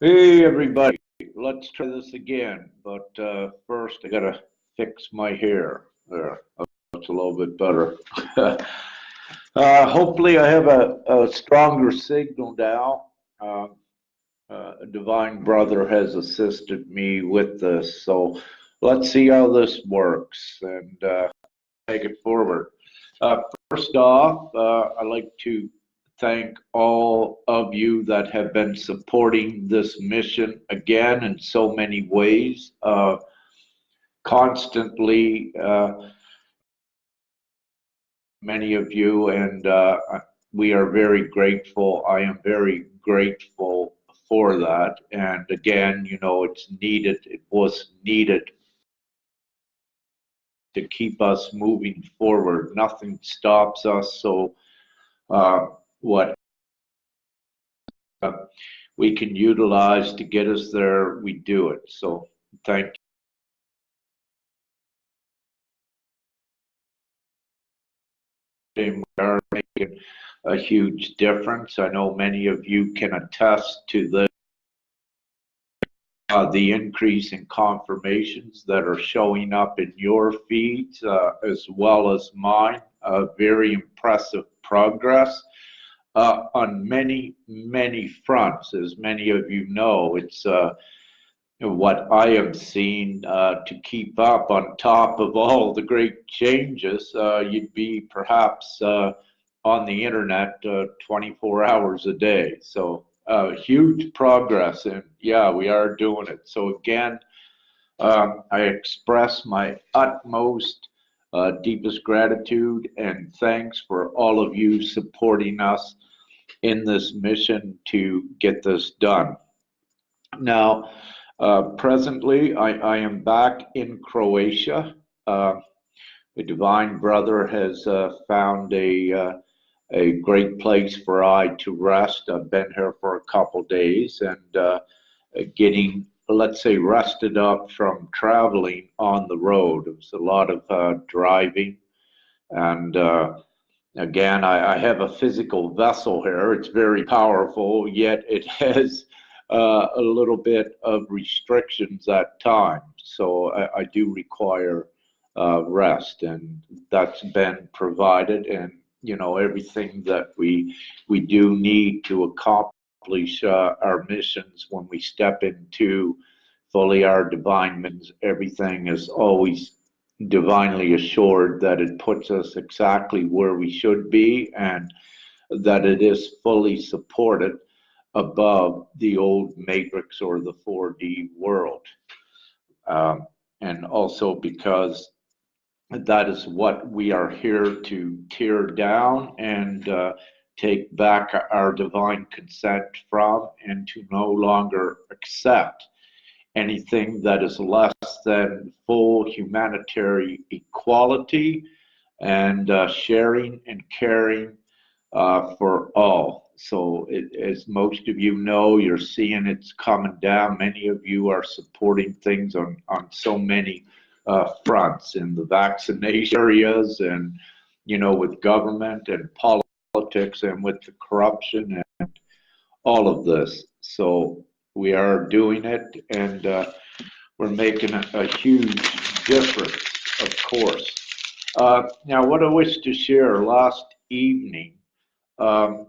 Hey everybody, let's try this again. But first, I gotta fix my hair. There, that's a little bit better. Hopefully, I have a stronger signal now. Uh, a divine brother has assisted me with this, so let's see how this works and take it forward. Uh, First off, I'd like to thank all of you that have been supporting this mission again in so many ways, constantly, many of you, and we are very grateful. I am very grateful for that. And again, it's needed, it was needed to keep us moving forward. Nothing stops us. So, what we can utilize to get us there, we do it. So thank you. We are making a huge difference. I know many of you can attest to the increase in confirmations that are showing up in your feeds as well as mine. Very impressive progress on many, many fronts. As many of you know, it's what I am seeing to keep up on top of all the great changes. You'd be perhaps on the internet 24 hours a day. So huge progress, and yeah, we are doing it. So again, I express my utmost, deepest gratitude and thanks for all of you supporting us in this mission to get this done. Now, presently, I am back in Croatia. The Divine Brother has found a great place for I to rest. I've been here for a couple days and getting, let's say, rested up from traveling on the road. It was a lot of driving. And again, I have a physical vessel here. It's very powerful, yet it has a little bit of restrictions at times. So I do require rest, and that's been provided. And everything that we do need to accomplish our missions when we step into fully our divine missions, everything is always divinely assured that it puts us exactly where we should be and that it is fully supported above the old matrix or the 4D world. And also because that is what we are here to tear down and take back our divine consent from, and to no longer accept anything that is less than full humanitarian equality and sharing and caring for all. So as most of you know, you're seeing it's coming down. Many of you are supporting things on so many fronts in the vaccination areas, and with government and politics, and with the corruption and all of this. So we are doing it, and we're making a huge difference, of course. Now, what I wish to share last evening, um,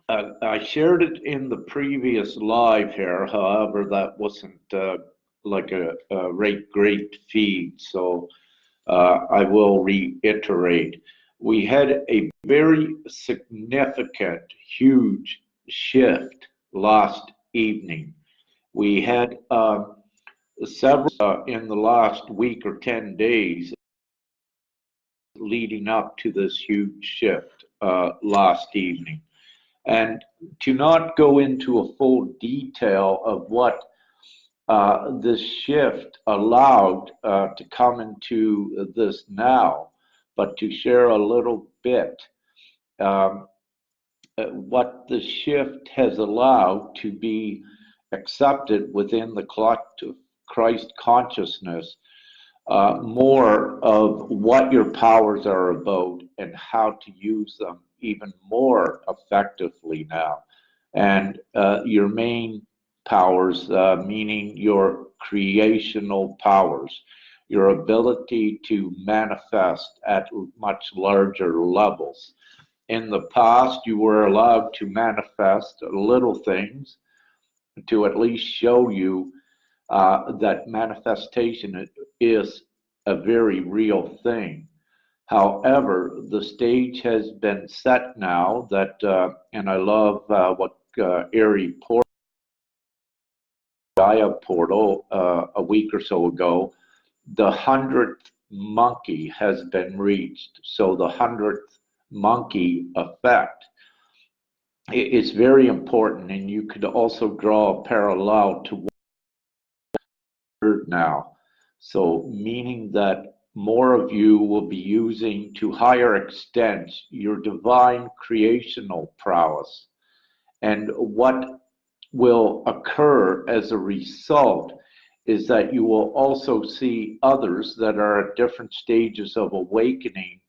I shared it in the previous live here. However, that wasn't like a great feed, so I will reiterate. We had a very significant, huge shift last evening. We had several in the last week or 10 days leading up to this huge shift last evening. And to not go into a full detail of what this shift allowed to come into this now, but to share a little bit what the shift has allowed to be accepted within the collective Christ consciousness, more of what your powers are about and how to use them even more effectively now. And your main powers, meaning your creational powers, your ability to manifest at much larger levels. In the past, you were allowed to manifest little things to at least show you that manifestation is a very real thing. However, the stage has been set now that, and I love what Ari Portal, Gaia Portal, a week or so ago, the 100th monkey has been reached. So the 100th monkey effect is very important, and you could also draw a parallel to now. So meaning that more of you will be using to higher extents your divine creational prowess. And what will occur as a result is that you will also see others that are at different stages of awakening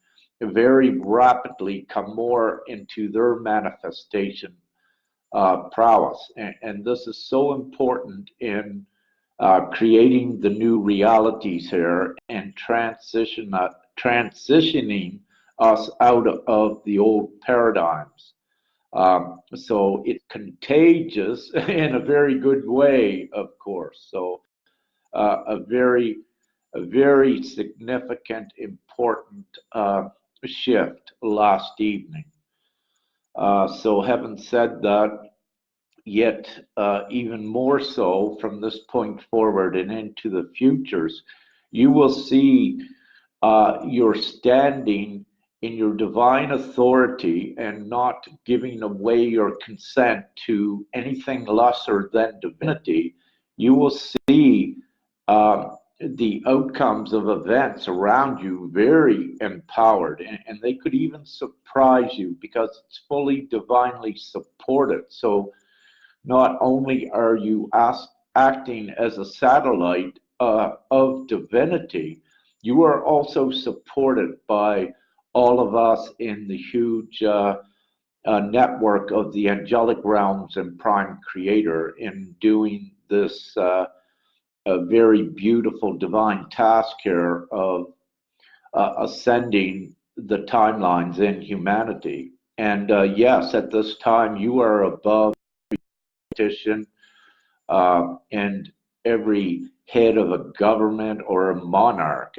very rapidly come more into their manifestation prowess. And this is so important in creating the new realities here and transitioning us out of the old paradigms. So it's contagious in a very good way, of course. So a very significant, important shift last evening. So having said that, yet even more so from this point forward and into the futures, you will see your standing in your divine authority and not giving away your consent to anything lesser than divinity. You will see the outcomes of events around you very empowered, and they could even surprise you because it's fully divinely supported. So not only are you acting as a satellite of divinity, you are also supported by all of us in the huge network of the angelic realms and prime creator in doing this a very beautiful divine task here of ascending the timelines in humanity. And yes, at this time you are above politician and every head of a government or a monarch.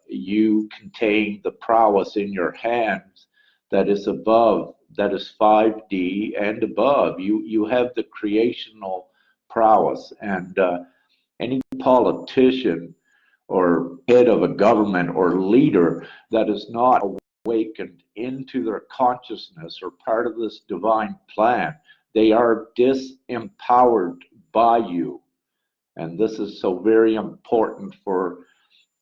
You contain the prowess in your hands that is above, that is 5D and above. You have the creational prowess, and any politician or head of a government or leader that is not awakened into their consciousness or part of this divine plan, they are disempowered by you. And this is so very important for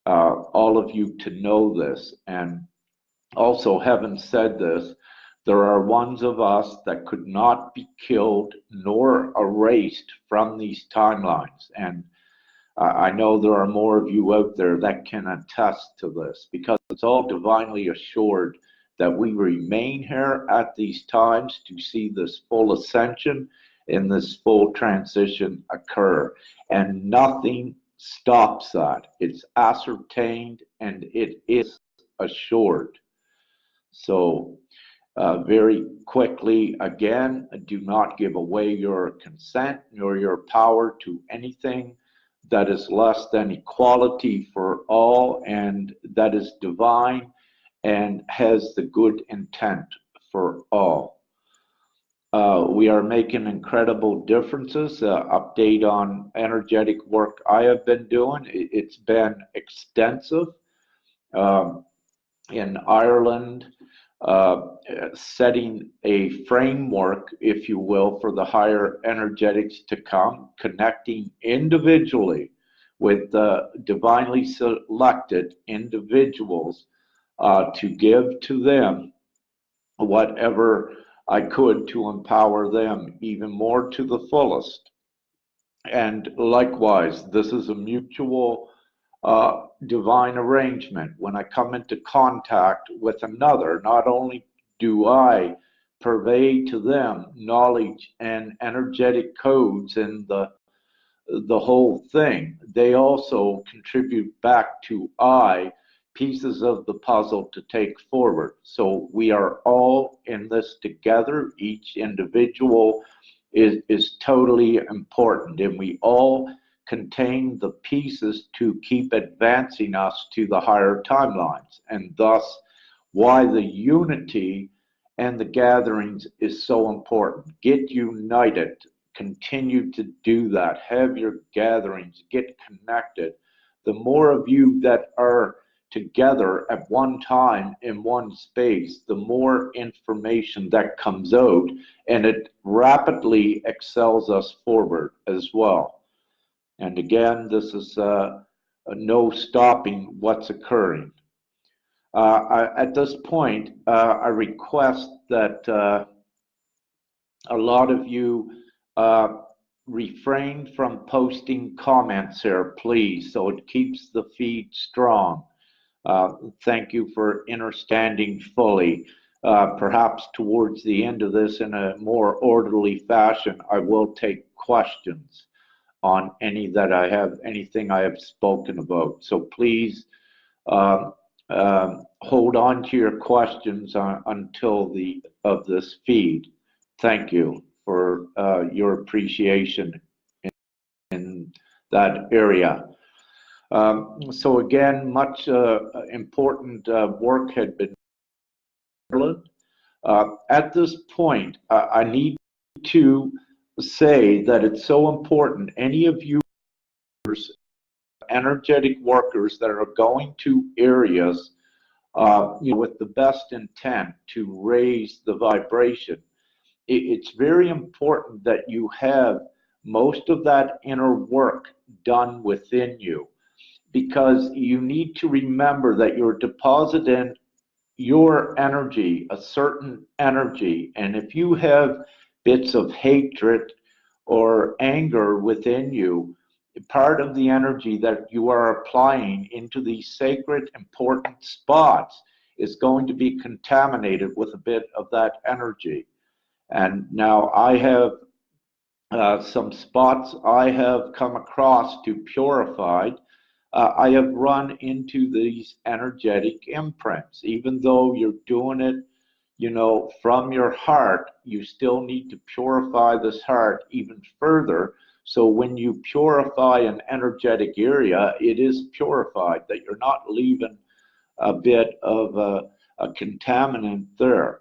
all of you to know this. And also, having said this, there are ones of us that could not be killed nor erased from these timelines. And I know there are more of you out there that can attest to this, because it's all divinely assured that we remain here at these times to see this full ascension and this full transition occur. And nothing stops that. It's ascertained and it is assured. So very quickly, again, do not give away your consent nor your power to anything that is less than equality for all, and that is divine and has the good intent for all. We are making incredible differences. Update on energetic work I have been doing. It's been extensive. In Ireland, setting a framework, if you will, for the higher energetics to come, connecting individually with the divinely selected individuals to give to them whatever I could to empower them even more to the fullest. And likewise, this is a mutual divine arrangement. When I come into contact with another, not only do I purvey to them knowledge and energetic codes and the the whole thing. They also contribute back to I pieces of the puzzle to take forward. So we are all in this together. Each individual is totally important, and we all contain the pieces to keep advancing us to the higher timelines, and thus why the unity and the gatherings is so important. Get united, continue to do that, have your gatherings, get connected. The more of you that are together at one time in one space, the more information that comes out, and it rapidly excels us forward as well. And again, this is no stopping what's occurring. At this point, I request that a lot of you refrain from posting comments here, please, so it keeps the feed strong. Thank you for understanding fully. Perhaps towards the end of this, in a more orderly fashion, I will take questions on anything I have spoken about. So please hold on to your questions until the of this feed. Thank you for your appreciation in that area. So again, much important work had been done. At this point, I need to say that it's so important. Any of you energetic workers that are going to areas with the best intent to raise the vibration, it's very important that you have most of that inner work done within you, because you need to remember that you're depositing your energy, a certain energy, and if you have bits of hatred or anger within you, part of the energy that you are applying into these sacred, important spots is going to be contaminated with a bit of that energy. And now I have some spots I have come across to purify. I have run into these energetic imprints. Even though you're doing it, from your heart, you still need to purify this heart even further. So when you purify an energetic area, it is purified, that you're not leaving a bit of a contaminant there.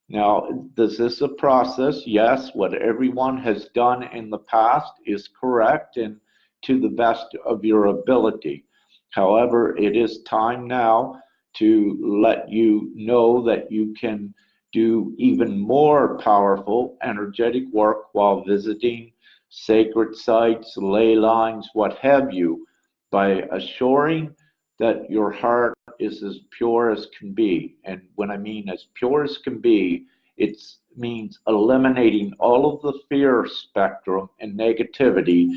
Now, is this a process? Yes, what everyone has done in the past is correct and to the best of your ability. However, it is time now to let you know that you can do even more powerful energetic work while visiting sacred sites, ley lines, what have you, by assuring that your heart is as pure as can be. And when I mean as pure as can be, it means eliminating all of the fear spectrum and negativity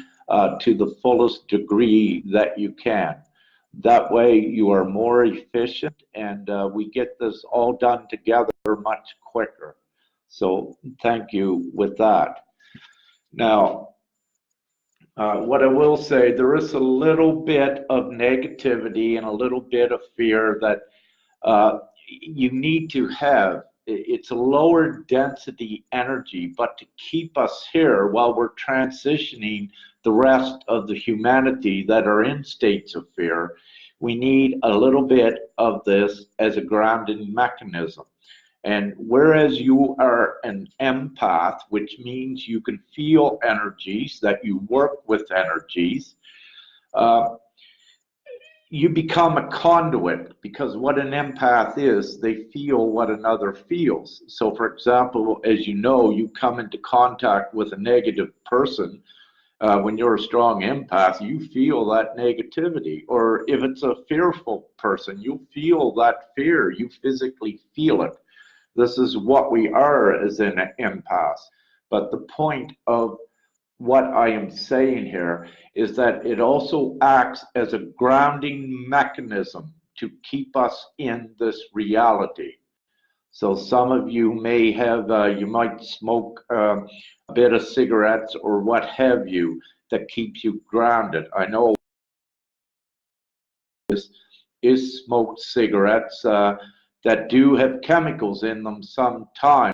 to the fullest degree that you can. That way you are more efficient, and we get this all done together much quicker. So thank you with that. Now, what I will say, there is a little bit of negativity and a little bit of fear that you need to have. It's a lower density energy, but to keep us here while we're transitioning the rest of the humanity that are in states of fear, we need a little bit of this as a grounding mechanism. And whereas you are an empath, which means you can feel energies, that you work with energies, you become a conduit, because what an empath is, they feel what another feels. So for example, as you know, you come into contact with a negative person, when you're a strong empath, you feel that negativity. Or if it's a fearful person, you feel that fear, you physically feel it. This is what we are as an empath. But the point of what I am saying here is that it also acts as a grounding mechanism to keep us in this reality. So some of you may have, you might smoke a bit of cigarettes or what have you, that keeps you grounded. I know is smoked cigarettes that do have chemicals in them sometimes.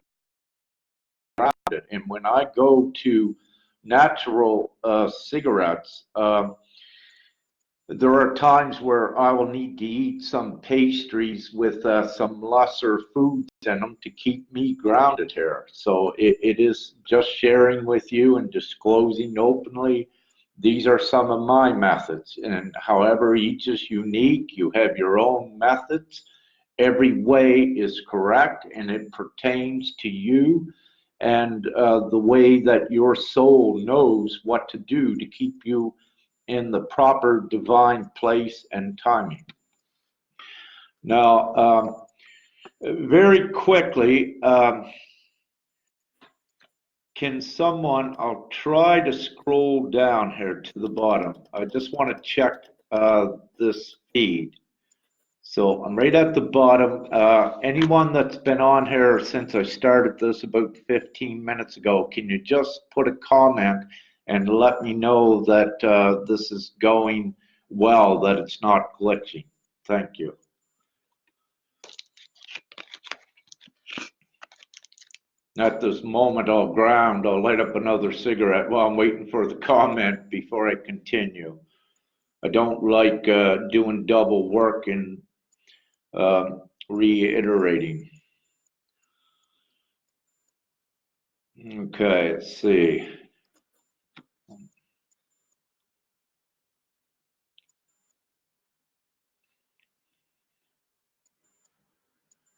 And when I go to natural cigarettes, there are times where I will need to eat some pastries with some lesser foods in them to keep me grounded here. So it is just sharing with you and disclosing openly. These are some of my methods, and however each is unique, you have your own methods. Every way is correct, and it pertains to you and the way that your soul knows what to do to keep you in the proper divine place and timing. Now, very quickly, can someone, I'll try to scroll down here to the bottom. I just want to check this feed. So I'm right at the bottom. Anyone that's been on here since I started this about 15 minutes ago, can you just put a comment and let me know that this is going well, that it's not glitching? Thank you. At this moment, I'll ground. I'll light up another cigarette while I'm waiting for the comment before I continue. I don't like doing double work and reiterating. Okay, let's see.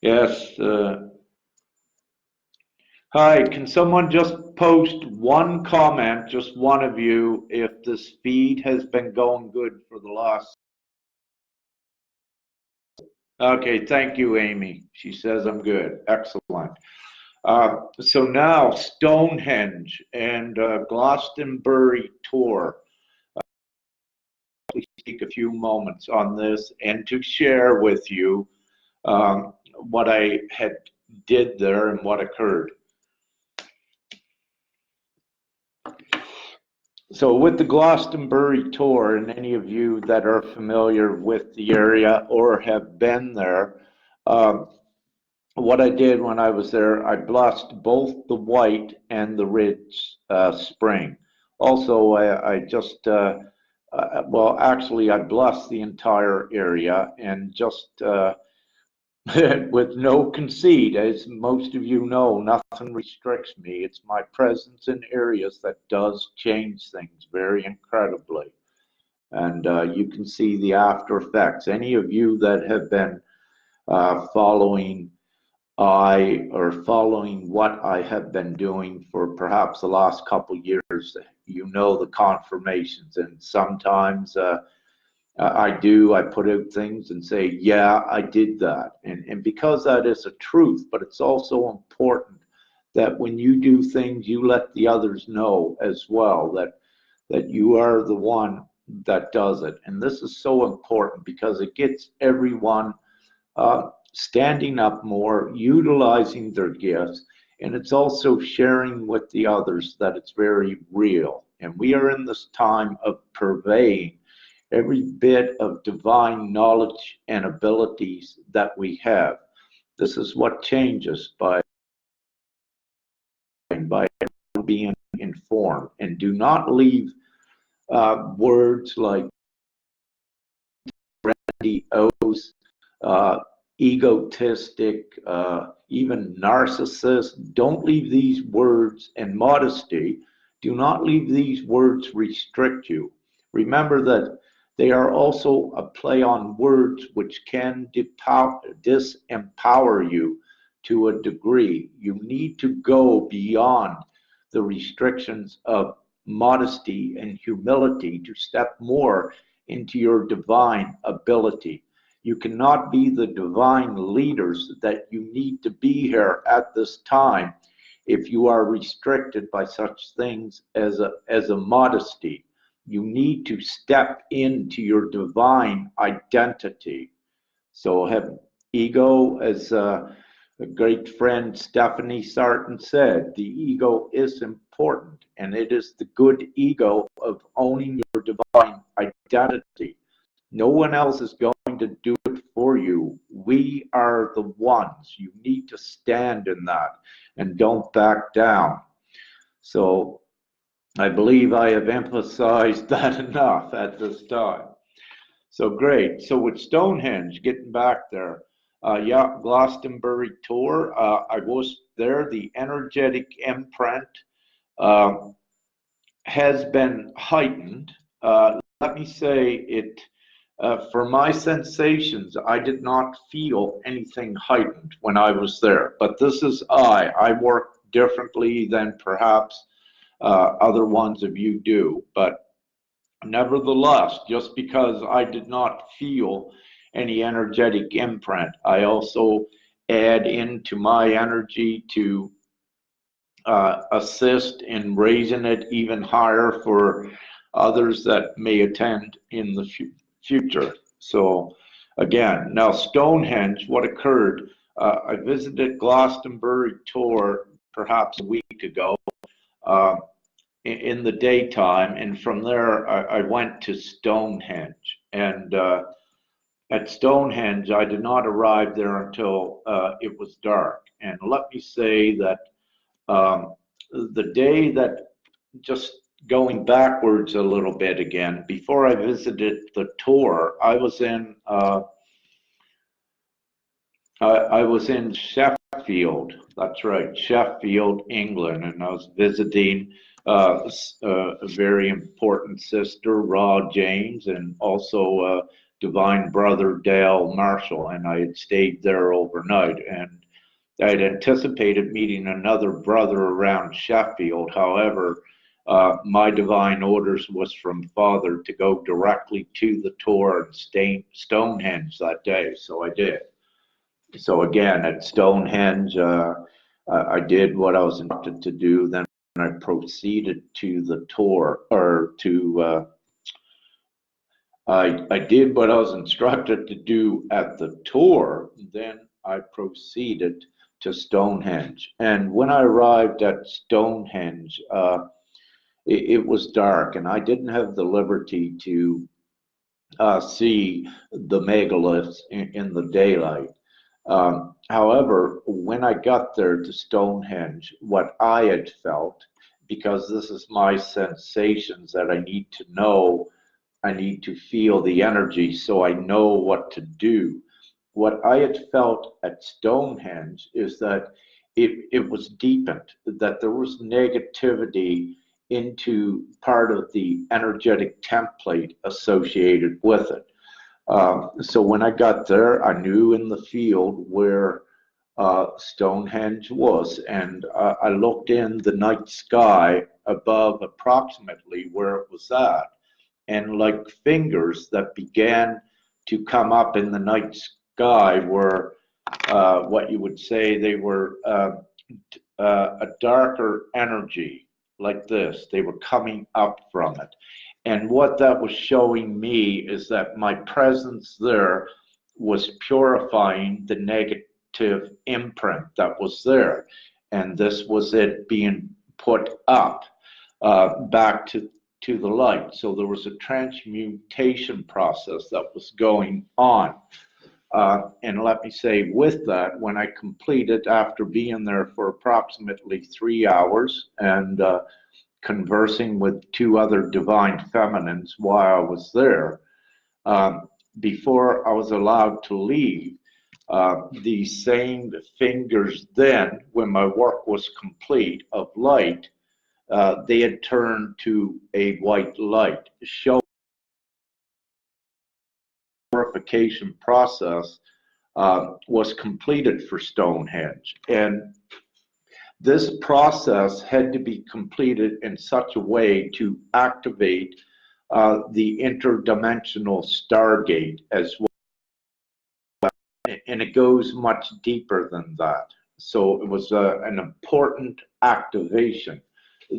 Yes. Hi, can someone just post one comment, just one of you, if this feed has been going good for the last... Okay, thank you, Amy. She says I'm good. Excellent. So now Stonehenge and Glastonbury tour. Please take a few moments on this and to share with you what I had did there and what occurred. So with the Glastonbury tour, and any of you that are familiar with the area or have been there, what I did when I was there, I blessed both the White and the Ridge Spring. Also, I just, well, actually, I blessed the entire area and just with no conceit. As most of you know, nothing restricts me. It's my presence in areas that does change things very incredibly. And you can see the after effects. Any of you that have been following what I have been doing for perhaps the last couple years, you know the confirmations. And sometimes I put out things and say, yeah, I did that. And because that is a truth, but it's also important that when you do things, you let the others know as well that you are the one that does it. And this is so important because it gets everyone standing up more, utilizing their gifts, and it's also sharing with the others that it's very real. And we are in this time of purveying every bit of divine knowledge and abilities that we have. This is what changes by being informed. And do not leave words like grandiose, egotistic, even narcissist. Don't leave these words, and modesty. Do not leave these words restrict you. Remember that they are also a play on words which can disempower you to a degree. You need to go beyond the restrictions of modesty and humility to step more into your divine ability. You cannot be the divine leaders that you need to be here at this time if you are restricted by such things as a modesty. You need to step into your divine identity. So have ego as A great friend Stephanie Sarton said, the ego is important, and it is the good ego of owning your divine identity. No one else is going to do it for you. We are the ones. You need to stand in that and don't back down. So I believe I have emphasized that enough at this time. So great. So with Stonehenge, getting back there, yeah, Glastonbury tour. I was there. The energetic imprint uh, has been heightened. Let me say it. For my sensations, I did not feel anything heightened when I was there. But this is I work differently than perhaps other ones of you do. But nevertheless, just because I did not feel any energetic imprint, I also add into my energy to assist in raising it even higher for others that may attend in the future. So again, now Stonehenge, what occurred, I visited Glastonbury tour perhaps a week ago in the daytime, and from there I went to Stonehenge. And at Stonehenge, I did not arrive there until it was dark. And let me say that the day that, just going backwards a little bit again, before I visited the tour, I was in Sheffield. That's right, Sheffield, England, and I was visiting a very important sister, Raw James, and also Divine Brother Dale Marshall, and I had stayed there overnight. And I had anticipated meeting another brother around Sheffield. However, my divine orders was from Father to go directly to the tour and Stonehenge that day, so I did. So again, at Stonehenge, I did what I was instructed to do. Then I proceeded to the tour, or to I did what I was instructed to do at the tour. Then I proceeded to Stonehenge. And when I arrived at Stonehenge, it was dark, and I didn't have the liberty to see the megaliths in the daylight. However, when I got there to Stonehenge, what I had felt, because this is my sensations that I need to know, I need to feel the energy so I know what to do. What I had felt at Stonehenge is that it was deepened, that there was negativity into part of the energetic template associated with it. So when I got there, I knew in the field where Stonehenge was, and I looked in the night sky above approximately where it was at, and like fingers that began to come up in the night sky were what you would say they were a darker energy like this. They were coming up from it. And what that was showing me is that my presence there was purifying the negative imprint that was there. And this was it being put up back to the light. So there was a transmutation process that was going on. And let me say, with that, when I completed, after being there for approximately 3 hours and conversing with two other divine feminines while I was there, before I was allowed to leave, the same fingers then, when my work was complete of light, they had turned to a white light, showing the purification process was completed for Stonehenge. And this process had to be completed in such a way to activate the interdimensional Stargate as well. And it goes much deeper than that. So it was an important activation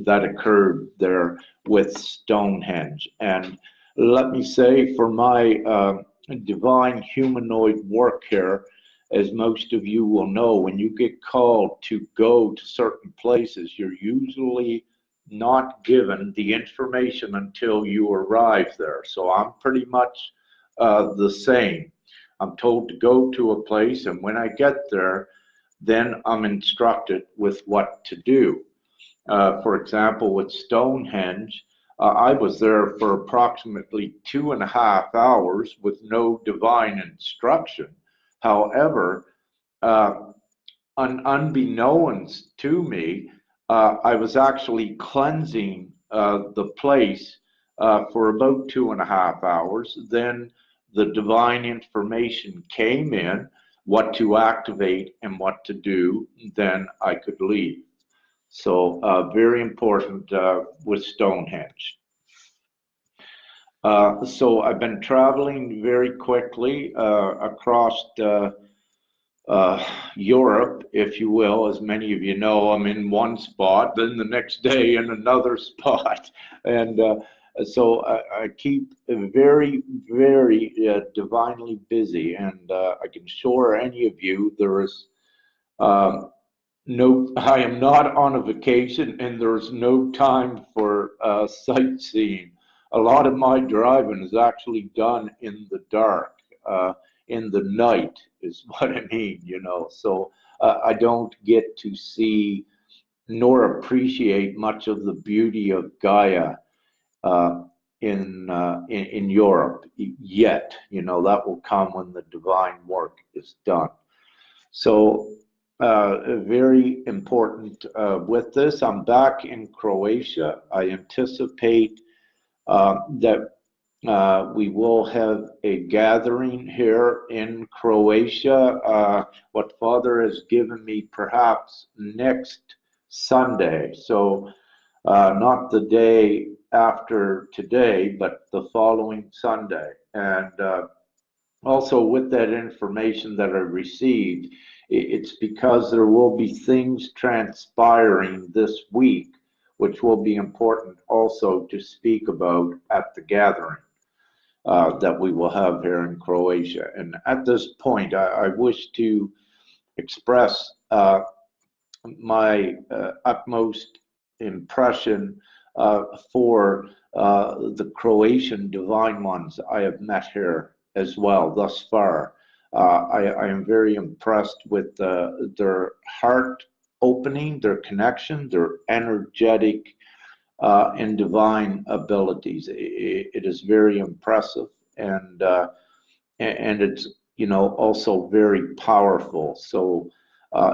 that occurred there with Stonehenge. And let me say, for my divine humanoid work here, as most of you will know, when you get called to go to certain places, you're usually not given the information until you arrive there. So I'm pretty much the same. I'm told to go to a place, and when I get there, then I'm instructed with what to do. For example, with Stonehenge, I was there for approximately 2.5 hours with no divine instruction. However, unbeknownst to me, I was actually cleansing the place for about 2.5 hours. Then the divine information came in, what to activate and what to do. Then I could leave. So very important with Stonehenge. So I've been traveling very quickly across Europe, if you will. As many of you know, I'm in one spot, then the next day in another spot. And so I keep very, very divinely busy. And I can assure any of you there is no, I am not on a vacation, and there's no time for sightseeing. A lot of my driving is actually done in the dark, in the night, is what I mean, you know. So I don't get to see nor appreciate much of the beauty of Gaia uh, in Europe yet. You know, that will come when the divine work is done. So very important with this. I'm back in Croatia. I anticipate that we will have a gathering here in Croatia. What Father has given me perhaps next Sunday. So not the day after today, but the following Sunday. And also with that information that I received, it's because there will be things transpiring this week, which will be important also to speak about at the gathering that we will have here in Croatia. And at this point, I wish to express my utmost impression for the Croatian divine ones I have met here as well thus far. I am very impressed with their heart opening, their connection, their energetic and divine abilities. It is very impressive, and it's, you know, also very powerful. So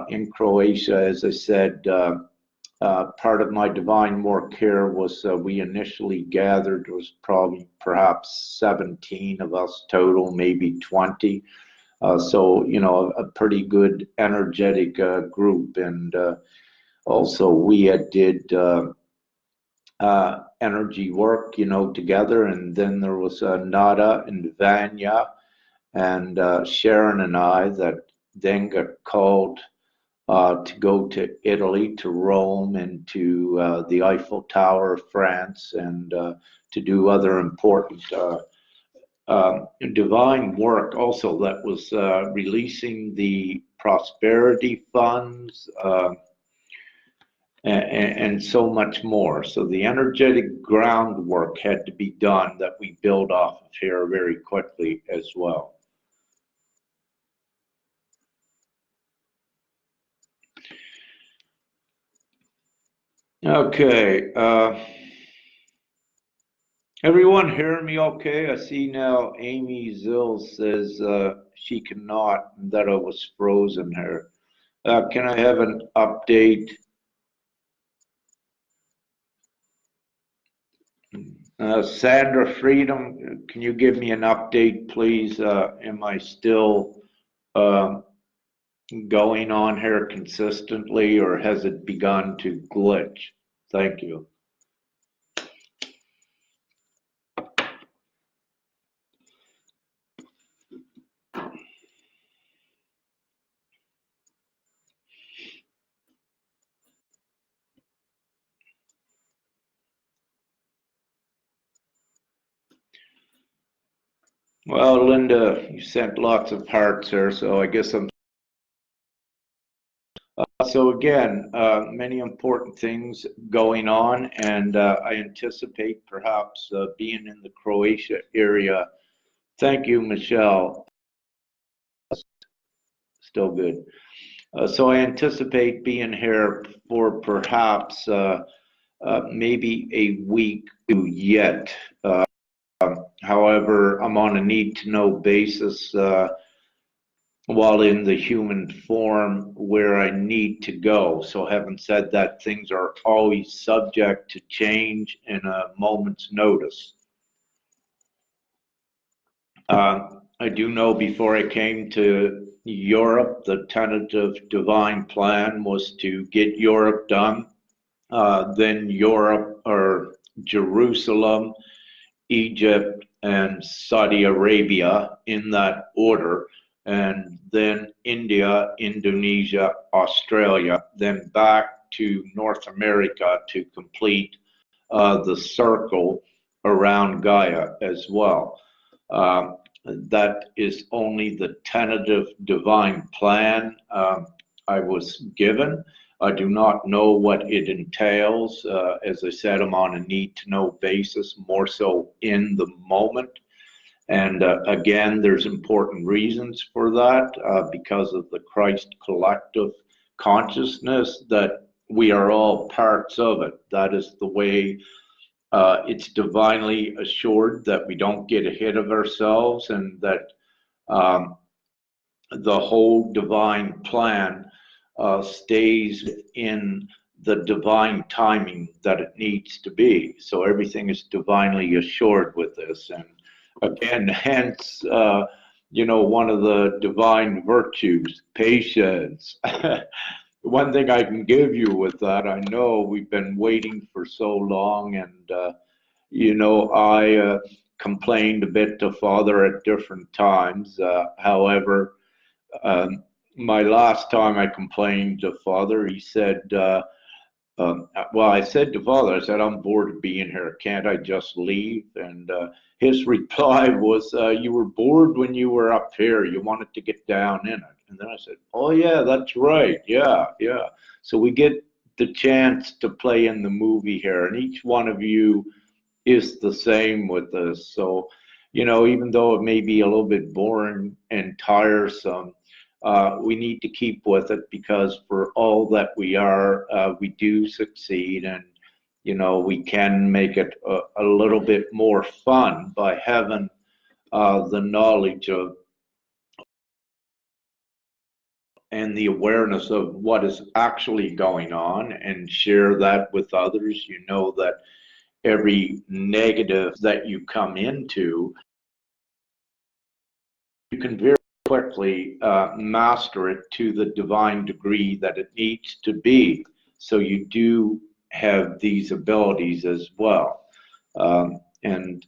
in Croatia, as I said, part of my divine work here was we initially gathered, was probably perhaps 17 of us total, maybe 20. So, you know, a pretty good energetic group. And also we did energy work, you know, together. And then there was Nada and Vanya and Sharon and I that then got called to go to Italy, to Rome, and to the Eiffel Tower of France, and to do other important divine work also that was releasing the prosperity funds and so much more. So the energetic groundwork had to be done that we build off of here very quickly as well. Okay. Everyone hear me okay? I see now Amy Zill says she cannot, and that I was frozen here. Can I have an update? Sandra Freedom, can you give me an update, please? Am I still going on here consistently, or has it begun to glitch? Thank you. Well, Linda, you sent lots of hearts here, so I guess I'm So again, many important things going on, and I anticipate perhaps being in the Croatia area. Thank you, Michelle. Still good. So I anticipate being here for perhaps maybe a week yet. However, I'm on a need-to-know basis while in the human form where I need to go. So having said that, things are always subject to change in a moment's notice. I do know before I came to Europe, the tentative divine plan was to get Europe done, then Europe or Jerusalem, Egypt, and Saudi Arabia in that order, and then India, Indonesia, Australia, then back to North America to complete the circle around Gaia as well. That is only the tentative divine plan I was given. I do not know what it entails. As I said, I'm on a need-to-know basis, more so in the moment. And again, there's important reasons for that because of the Christ collective consciousness that we are all parts of it. That is the way it's divinely assured that we don't get ahead of ourselves, and that the whole divine plan stays in the divine timing that it needs to be. So everything is divinely assured with this. And again, hence, one of the divine virtues, patience. One thing I can give you with that, I know we've been waiting for so long, and, I complained a bit to Father at different times. However, my last time I complained to Father, he said, well, I said to Father, I said, I'm bored of being here. Can't I just leave? And his reply was, you were bored when you were up here. You wanted to get down in it. And then I said, oh, yeah, that's right. Yeah, yeah. So we get the chance to play in the movie here. And each one of you is the same with this. So, even though it may be a little bit boring and tiresome, we need to keep with it, because for all that we are, we do succeed, and we can make it a little bit more fun by having the knowledge of and the awareness of what is actually going on, and share that with others. You know that every negative that you come into, you can very quickly master it to the divine degree that it needs to be. So you do have these abilities as well. And,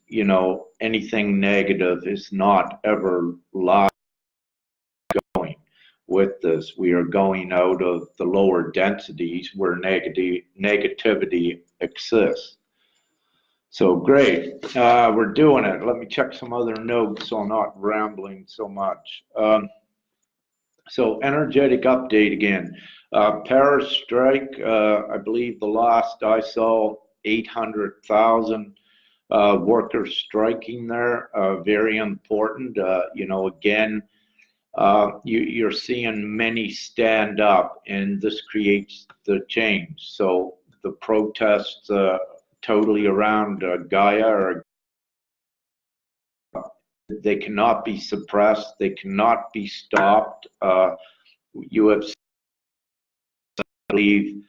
anything negative is not ever live going with this. We are going out of the lower densities where negativity exists. So great, we're doing it. Let me check some other notes so I'm not rambling so much. So energetic update again. Paris strike, I believe the last I saw 800,000 workers striking there. Very important. Again, you're seeing many stand up, and this creates the change. So the protests totally around Gaia, they cannot be suppressed, they cannot be stopped. You have, I believe,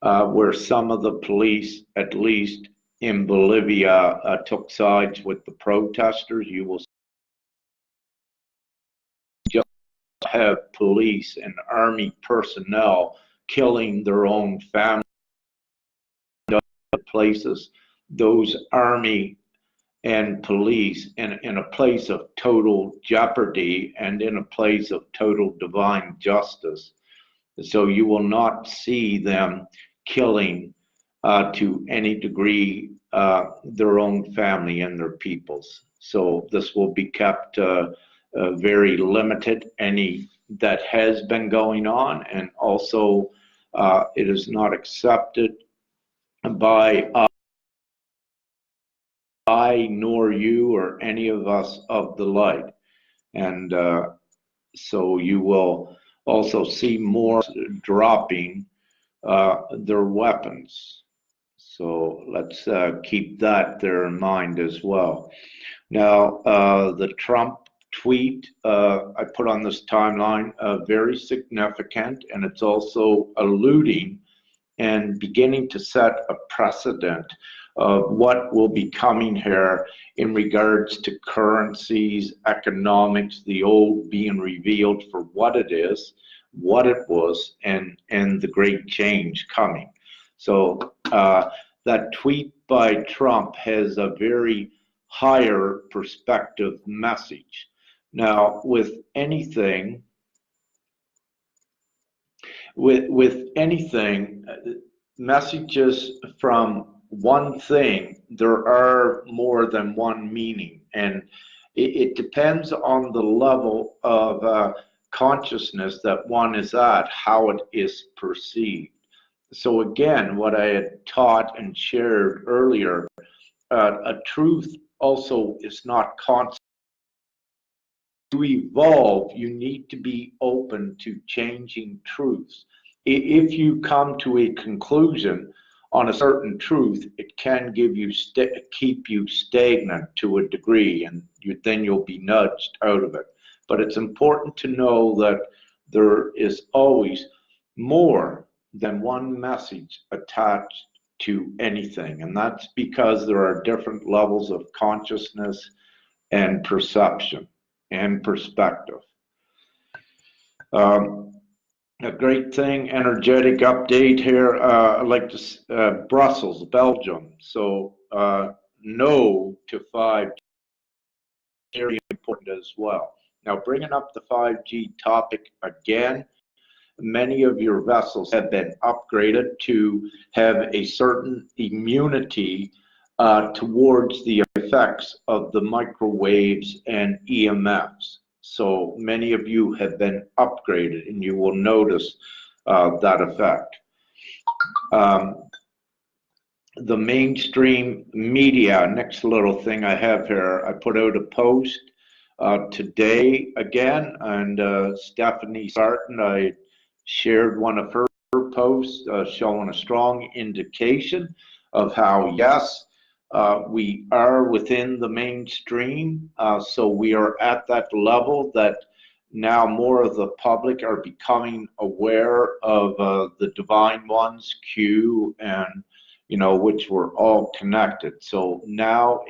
where some of the police, at least in Bolivia, took sides with the protesters. You will just have police and army personnel killing their own family places. Those army and police in a place of total jeopardy and in a place of total divine justice. So you will not see them killing to any degree their own family and their peoples. So this will be kept very limited, any that has been going on, and also It is not accepted by I nor you or any of us of the light. And so you will also see more dropping their weapons. So let's keep that there in mind as well. Now, the Trump tweet I put on this timeline, very significant, and it's also alluding and beginning to set a precedent of what will be coming here in regards to currencies, economics, the old being revealed for what it is, what it was, and the great change coming. So that tweet by Trump has a very higher perspective message. Now, with anything, messages from one thing, there are more than one meaning, and it depends on the level of consciousness that one is at, how it is perceived. So again, what I had taught and shared earlier, a truth also is not constant. To evolve, you need to be open to changing truths. If you come to a conclusion on a certain truth, it can give you keep you stagnant to a degree, and then you'll be nudged out of it. But it's important to know that there is always more than one message attached to anything, and that's because there are different levels of consciousness and perception and perspective. A great thing, energetic update here. I'd like to Brussels, Belgium. So no to 5G, very important as well. Now, bringing up the 5G topic again, many of your vessels have been upgraded to have a certain immunity towards the effects of the microwaves and EMFs. So many of you have been upgraded, and you will notice that effect. The mainstream media, next little thing I have here, I put out a post today again, and Stephanie Sarton, I shared one of her posts showing a strong indication of how, yes, we are within the mainstream, so we are at that level that now more of the public are becoming aware of the Divine One's Q, and which we're all connected. So now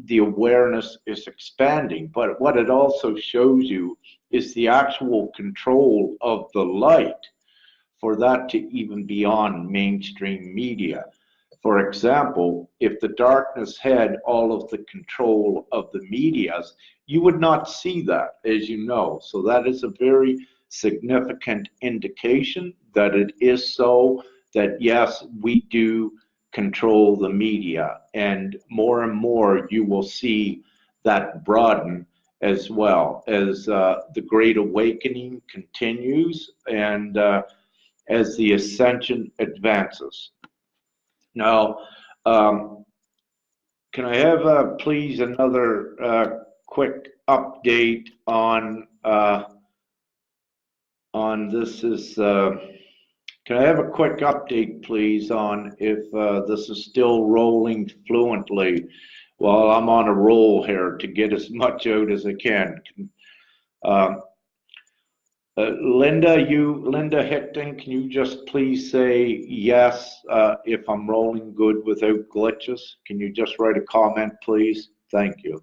the awareness is expanding, but what it also shows you is the actual control of the light for that to even be on mainstream media. For example, if the darkness had all of the control of the medias, you would not see that, as you know. So that is a very significant indication that it is so, that yes, we do control the media, and more you will see that broaden as well as the Great Awakening continues and as the Ascension advances. Now, can I have please another quick update on this is, can I have a quick update please on if this is still rolling fluently while I'm on a roll here to get as much out as I can. Linda Hickton, can you just please say yes if I'm rolling good without glitches? Can you just write a comment, please? Thank you.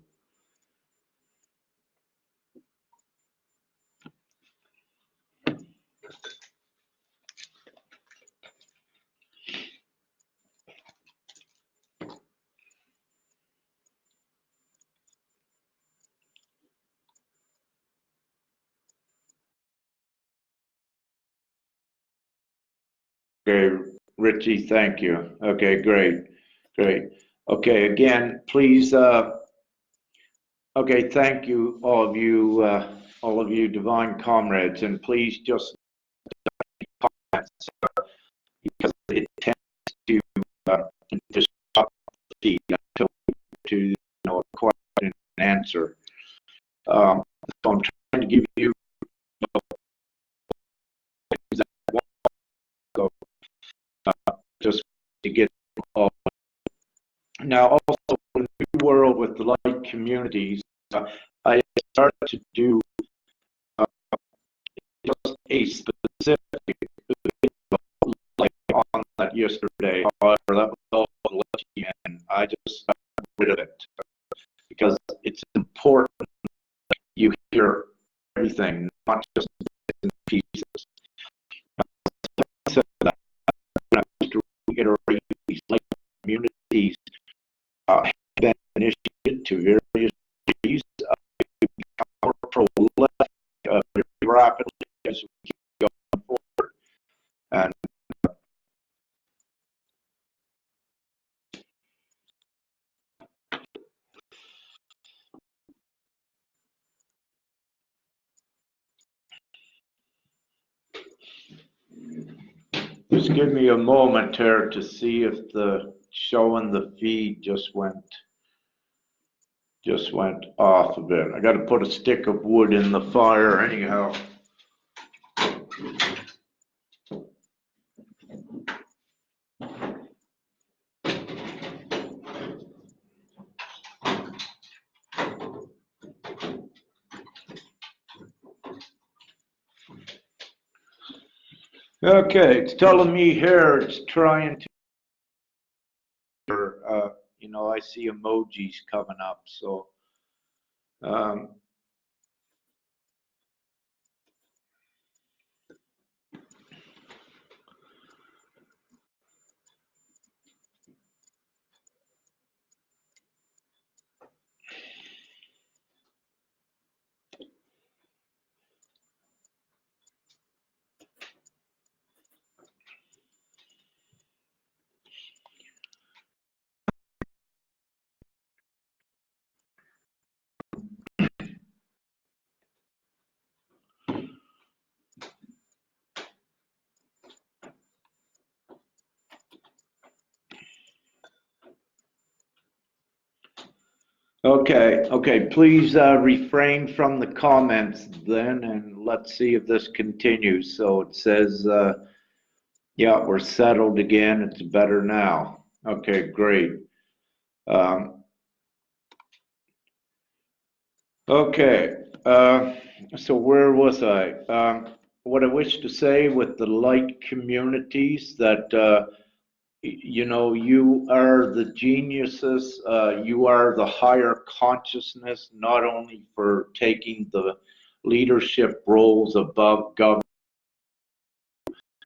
Okay, Richie, thank you. Okay, great. Okay, again, please, okay, thank you, all of you divine comrades, and please just comments because it tends to disrupt the feed until we get to a question and answer. So I'm trying to give you just to get all. Now, also in the new world with the light communities, I started to do just a specific video like on that yesterday. However, that was all glitchy, and I just got rid of it because it's important that you hear everything, not just bits and pieces. So that I have to reiterate, these light communities have been initiated to various degrees, more prolific very rapidly as we keep going forward. And just give me a moment here to see if the showing the feed just went off a bit. I got to put a stick of wood in the fire anyhow. Okay, it's telling me here it's trying to, I see emojis coming up, so okay, please refrain from the comments then, and let's see if this continues. So it says, yeah, we're settled again, it's better now. Okay, great. Okay, so where was I? What I wish to say with the light communities that you are the geniuses, you are the higher consciousness, not only for taking the leadership roles above government,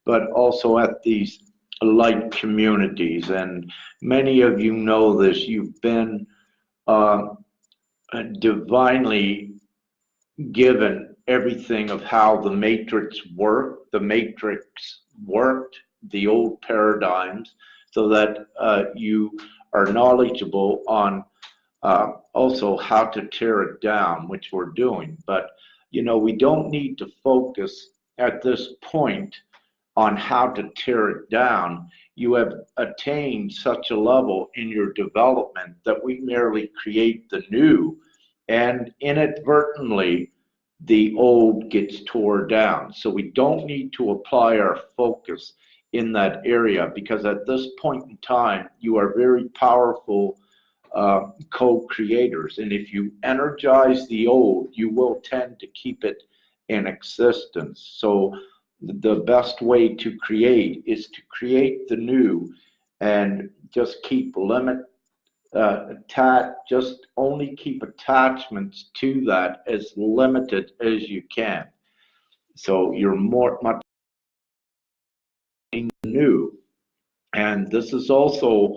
but also at these light communities. And many of you know this, you've been divinely given everything of how the matrix worked. The matrix worked, the old paradigms, so that you are knowledgeable on also how to tear it down, which we're doing. But we don't need to focus at this point on how to tear it down. You have attained such a level in your development that we merely create the new, and inadvertently the old gets torn down. So we don't need to apply our focus in that area, because at this point in time you are very powerful co-creators, and if you energize the old, you will tend to keep it in existence. So the best way to create is to create the new, and just keep just only keep attachments to that as limited as you can. So you're much new. And this is also,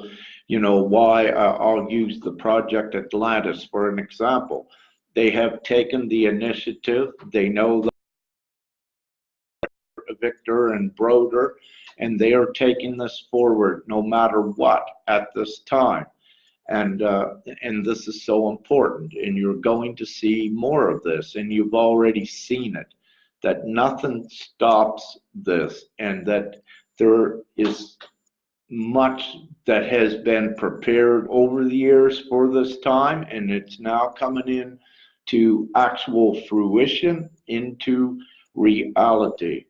why I'll use the Project Atlantis for an example. They have taken the initiative. They know Victor and Broder, and they are taking this forward no matter what at this time. And this is so important, and you're going to see more of this, and you've already seen it, that nothing stops this, and that There is much that has been prepared over the years for this time, and it's now coming in to actual fruition, into reality.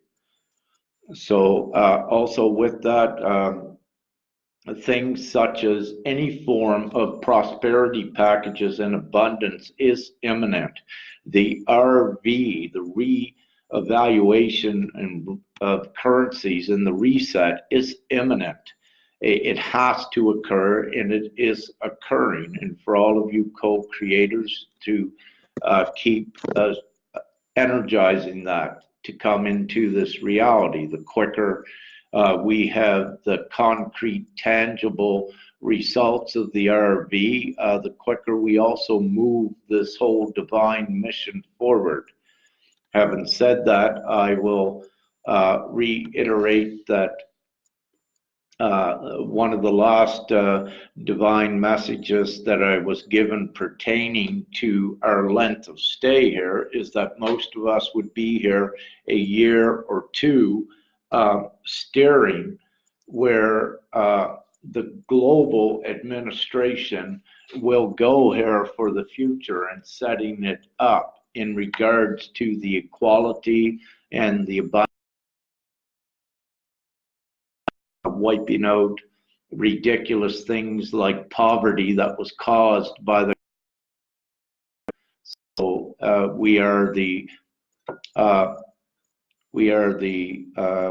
So also with that, things such as any form of prosperity packages in abundance is imminent. The RV, the re-evaluation of currencies and the reset is imminent. It has to occur, and it is occurring. And for all of you co-creators to keep energizing that to come into this reality, the quicker we have the concrete, tangible results of the RV, the quicker we also move this whole divine mission forward. Having said that, I will reiterate that one of the last divine messages that I was given pertaining to our length of stay here is that most of us would be here a year or two, steering where the global administration will go here for the future and setting it up in regards to the equality and the abundance, wiping out ridiculous things like poverty that was caused by the. So we are the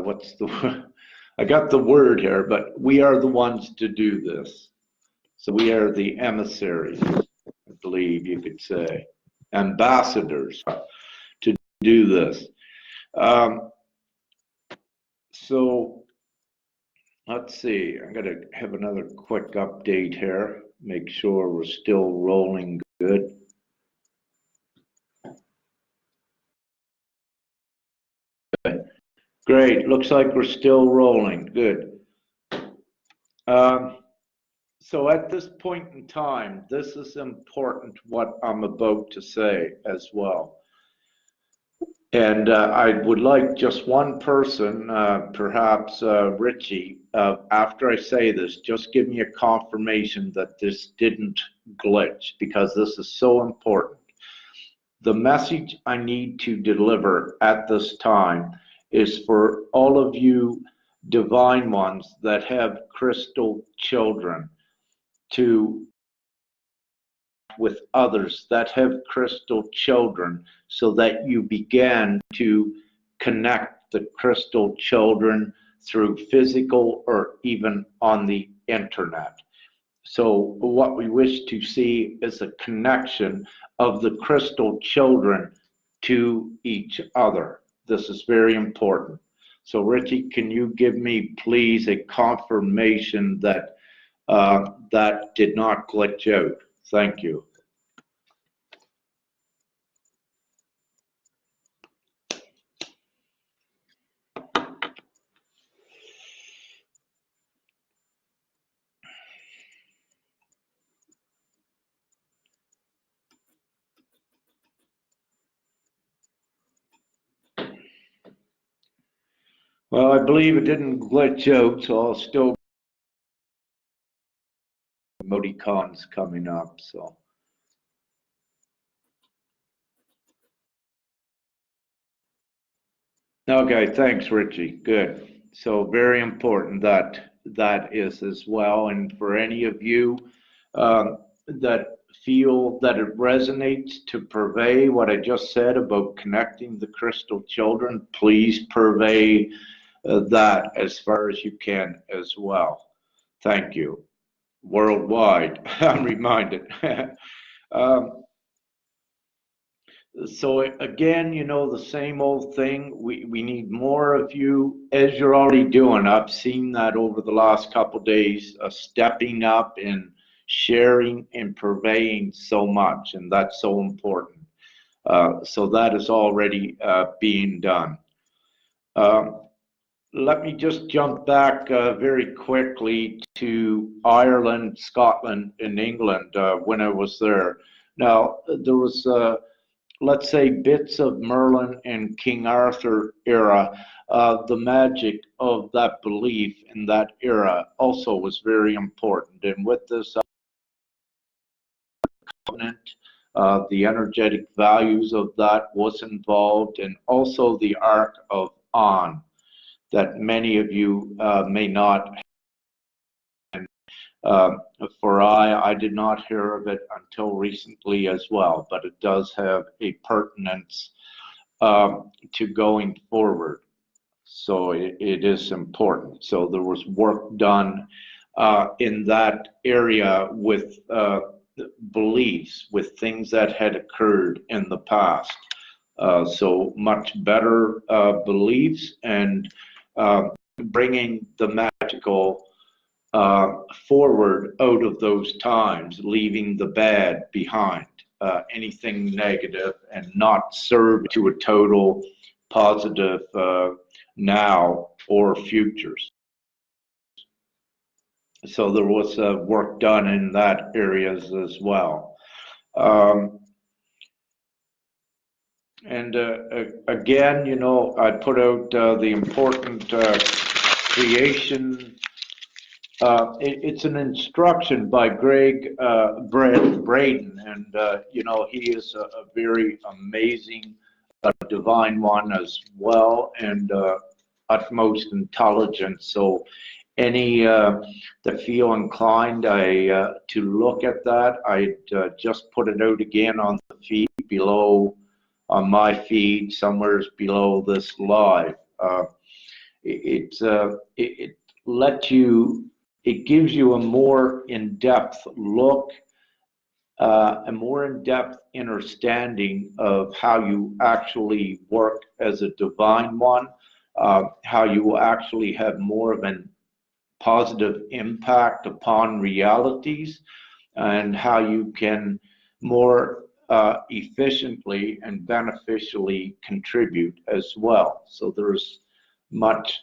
what's the I got the word here, but we are the ones to do this. So we are the emissaries, I believe you could say, ambassadors to do this. So let's see, I'm going to have another quick update here, make sure we're still rolling good. Great, looks like we're still rolling, good. So at this point in time, this is important what I'm about to say as well. And I would like just one person, perhaps Richie, after I say this, just give me a confirmation that this didn't glitch, because this is so important. The message I need to deliver at this time is for all of you divine ones that have crystal children to with others that have crystal children, so that you begin to connect the crystal children through physical or even on the internet. So what we wish to see is a connection of the crystal children to each other. This is very important. So Richie, can you give me please a confirmation that that did not glitch out? Thank you. Well, I believe it didn't glitch out, so I'll still emoticons coming up, so. Okay, thanks, Richie. Good. So very important that that is as well. And for any of you that feel that it resonates to purvey what I just said about connecting the crystal children, please purvey that as far as you can as well. Thank you. Worldwide, I'm reminded. So again, you know, the same old thing. We need more of you, as you're already doing. I've seen that over the last couple of days, stepping up and sharing and purveying so much, and that's so important. So that is already being done. Let me just jump back very quickly to Ireland, Scotland, and England when I was there. Now, there was let's say, bits of Merlin and King Arthur era, the magic of that belief in that era also was very important. And with this covenant, the energetic values of that was involved, and also the Ark of On that many of you may not. Uh, I did not hear of it until recently as well, but it does have a pertinence to going forward. So it is important. So there was work done in that area with beliefs, with things that had occurred in the past. So much better beliefs and bringing the magical forward out of those times, leaving the bad behind, anything negative, and not serve to a total positive now or futures. So there was work done in that areas as well. And again, you know, I put out the important creation. It's an instruction by Greg Braden, and you know, he is a very amazing divine one as well, and utmost intelligence. So any that feel inclined to look at that, I just put it out again on the feed below, on my feed, somewhere below this live. It lets you, it gives you a more in-depth look, a more in-depth understanding of how you actually work as a divine one, how you will actually have more of an positive impact upon realities, and how you can more efficiently and beneficially contribute as well. So there's much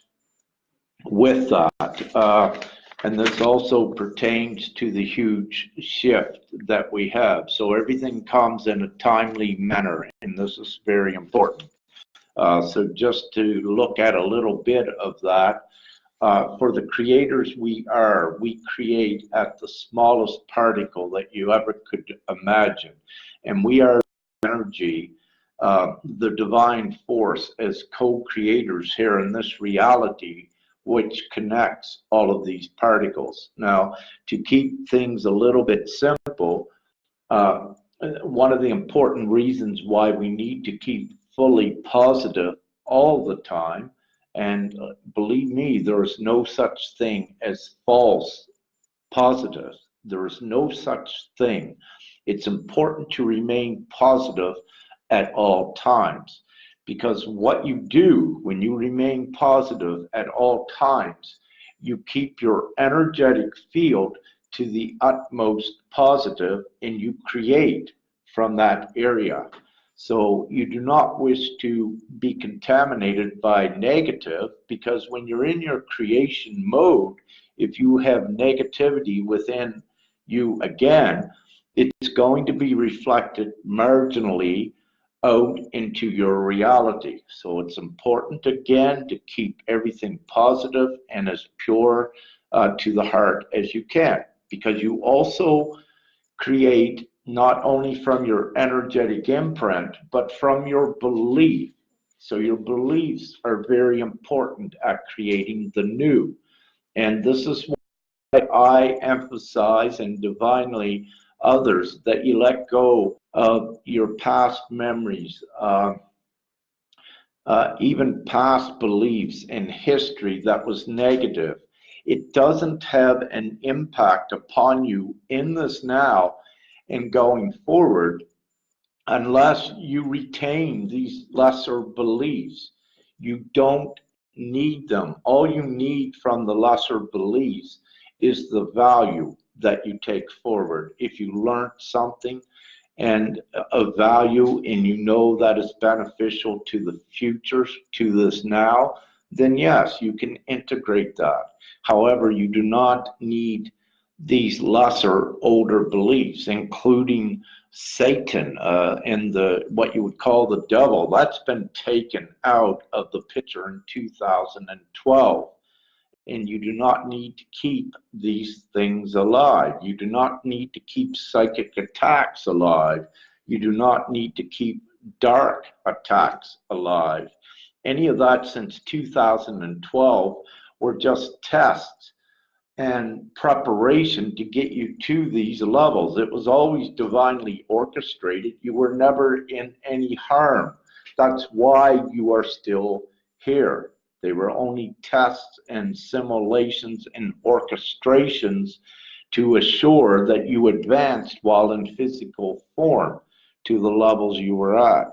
with that. And this also pertains to the huge shift that we have. So everything comes in a timely manner, and this is very important. So just to look at a little bit of that, for the creators we create at the smallest particle that you ever could imagine. And we are energy, the divine force as co-creators here in this reality, which connects all of these particles. Now, to keep things a little bit simple, one of the important reasons why we need to keep fully positive all the time, and believe me, there is no such thing as false positive. There is no such thing. It's important to remain positive at all times, because what you do when you remain positive at all times, you keep your energetic field to the utmost positive, and you create from that area. So you do not wish to be contaminated by negative, because when you're in your creation mode, if you have negativity within you, again, it's going to be reflected marginally out into your reality. So it's important, again, to keep everything positive and as pure to the heart as you can, because you also create not only from your energetic imprint, but from your belief. So your beliefs are very important at creating the new. And this is why I emphasize, and divinely others, that you let go of your past memories, even past beliefs and history that was negative. It doesn't have an impact upon you in this now and going forward unless you retain these lesser beliefs. You don't need them. All you need from the lesser beliefs is the value that you take forward. If you learned something and of value, and you know that is beneficial to the future, to this now, then yes, you can integrate that. However, you do not need these lesser, older beliefs, including Satan and the what you would call the devil. That's been taken out of the picture in 2012. And you do not need to keep these things alive. You do not need to keep psychic attacks alive. You do not need to keep dark attacks alive. Any of that since 2012 were just tests and preparation to get you to these levels. It was always divinely orchestrated. You were never in any harm. That's why you are still here. They were only tests and simulations and orchestrations to assure that you advanced while in physical form to the levels you were at.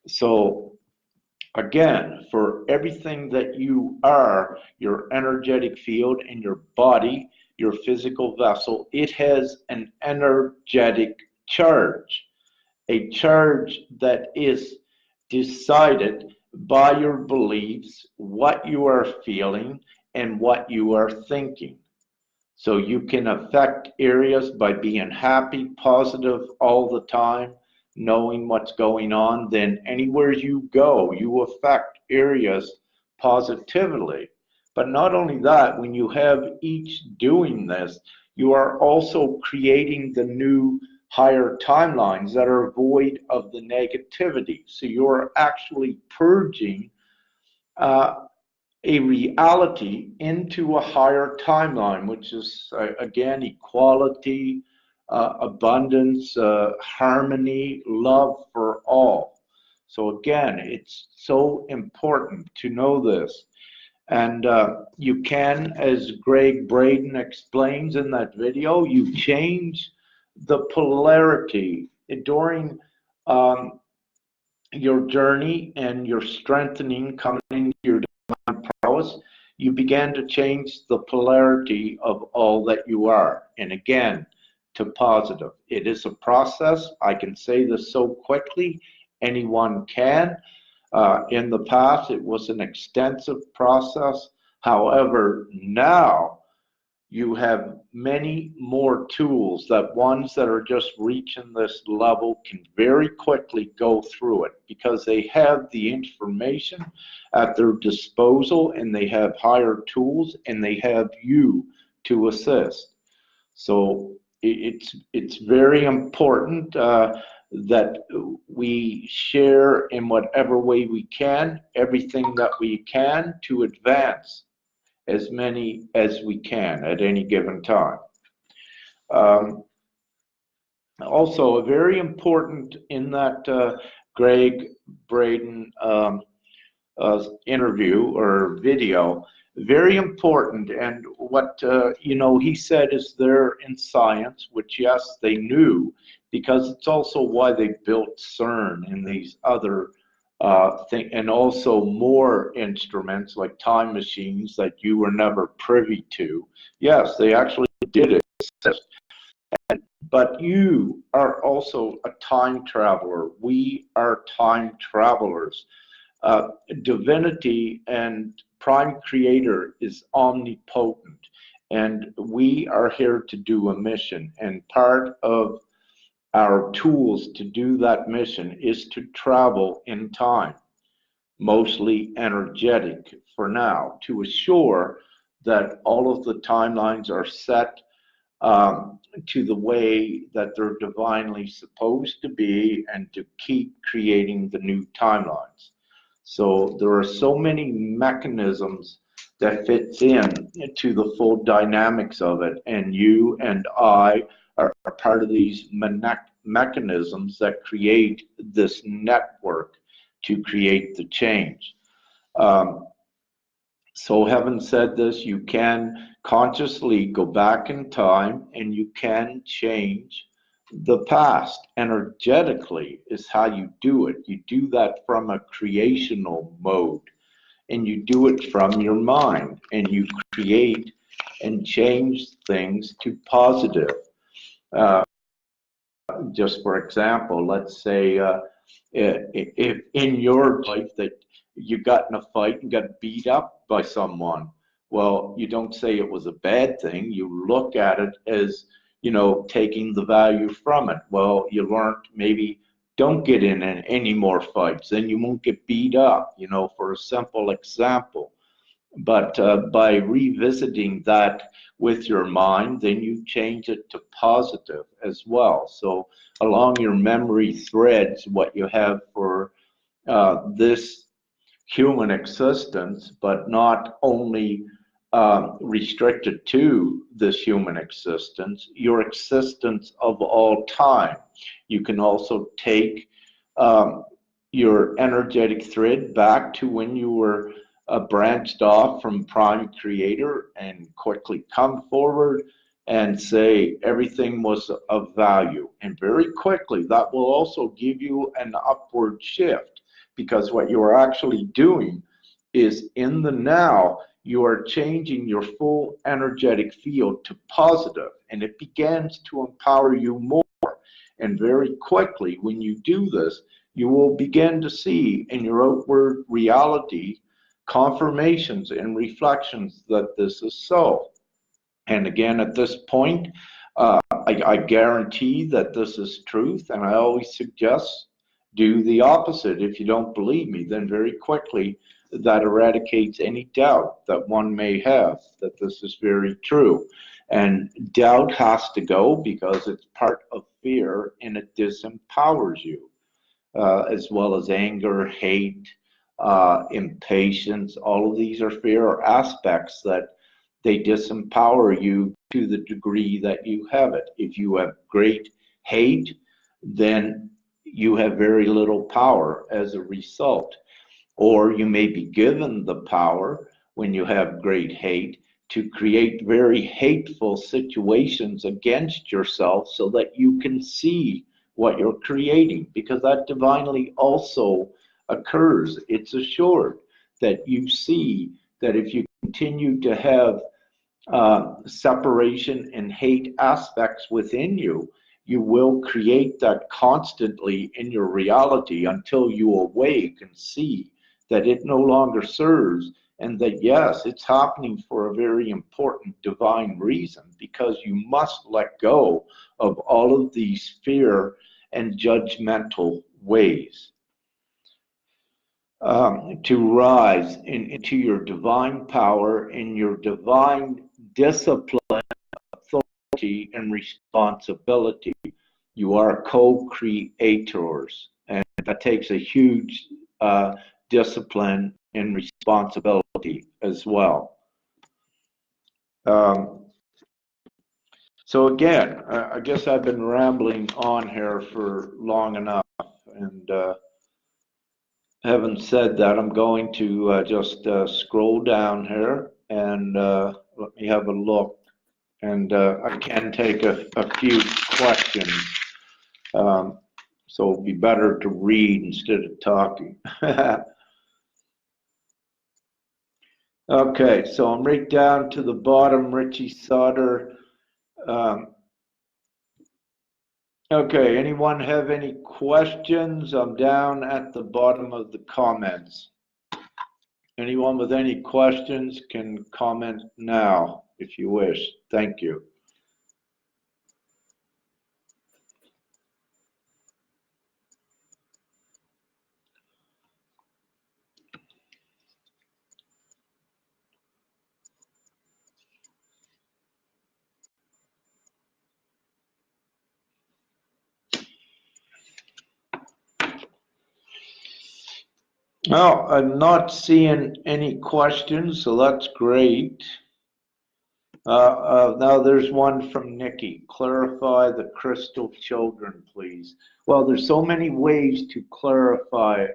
So again, for everything that you are, your energetic field and your body, your physical vessel, it has an energetic charge, a charge that is decided by your beliefs, what you are feeling, and what you are thinking. So you can affect areas by being happy, positive all the time, knowing what's going on. Then anywhere you go, you affect areas positively. But not only that, when you have each doing this, you are also creating the new higher timelines that are void of the negativity. So you're actually purging a reality into a higher timeline, which is, again, equality, abundance, harmony, love for all. So again, it's so important to know this. And you can, as Greg Braden explains in that video, you change the polarity during your journey and your strengthening coming into your prowess. You began to change the polarity of all that you are. And again, to positive. It is a process. I can say this so quickly. Anyone can. In the past, it was an extensive process. However, now you have many more tools that ones that are just reaching this level can very quickly go through it because they have the information at their disposal and they have higher tools and they have you to assist. So it's very important that we share in whatever way we can, everything that we can to advance as many as we can at any given time. Also, very important in that Greg Braden interview or video, very important, and what he said is there in science, which yes, they knew, because it's also why they built CERN and these other and also more instruments like time machines that you were never privy to. Yes, they actually did exist. But you are also a time traveler. We are time travelers. Divinity and Prime Creator is omnipotent, and we are here to do a mission. And part of our tools to do that mission is to travel in time, mostly energetic for now, to assure that all of the timelines are set to the way that they're divinely supposed to be and to keep creating the new timelines. So there are so many mechanisms that fits in to the full dynamics of it, and you and I are part of these mechanisms that create this network to create the change. So having said this, you can consciously go back in time and you can change the past. Energetically is how you do it. You do that from a creational mode, and you do it from your mind, and you create and change things to positive. Just for example, let's say if in your life that you got in a fight and got beat up by someone, Well, you don't say it was a bad thing. You look at it as, taking the value from it. Well, you learned maybe don't get in any more fights, then you won't get beat up, for a simple example. But by revisiting that with your mind, then you change it to positive as well. So along your memory threads, what you have for this human existence, but not only restricted to this human existence, your existence of all time. You can also take your energetic thread back to when you were branched off from Prime Creator and quickly come forward and say everything was of value. And very quickly, that will also give you an upward shift, because what you are actually doing is in the now, you are changing your full energetic field to positive, and it begins to empower you more. And very quickly, when you do this, you will begin to see in your outward reality confirmations and reflections that this is so. And again, at this point, I guarantee that this is truth, and I always suggest do the opposite. If you don't believe me, then very quickly that eradicates any doubt that one may have that this is very true. And doubt has to go because it's part of fear and it disempowers you, as well as anger, hate, impatience. All of these are fear aspects that they disempower you to the degree that you have it. If you have great hate, then you have very little power as a result. Or you may be given the power when you have great hate to create very hateful situations against yourself so that you can see what you're creating, because that divinely also occurs. It's assured that you see that if you continue to have separation and hate aspects within you, you will create that constantly in your reality until you awake and see that it no longer serves, and that yes, it's happening for a very important divine reason, because you must let go of all of these fear and judgmental ways. To rise into your divine power and your divine discipline, authority, and responsibility. You are co-creators, and that takes a huge discipline and responsibility as well. So again, I guess I've been rambling on here for long enough, and having said that, I'm going to just scroll down here and let me have a look, and I can take a few questions, so it'll be better to read instead of talking. Okay, so I'm right down to the bottom, Richie Sauter. Okay, anyone have any questions? I'm down at the bottom of the comments. Anyone with any questions can comment now if you wish. Thank you. Oh, I'm not seeing any questions, so that's great. Now there's one from Nikki. Clarify the crystal children, please. Well, there's so many ways to clarify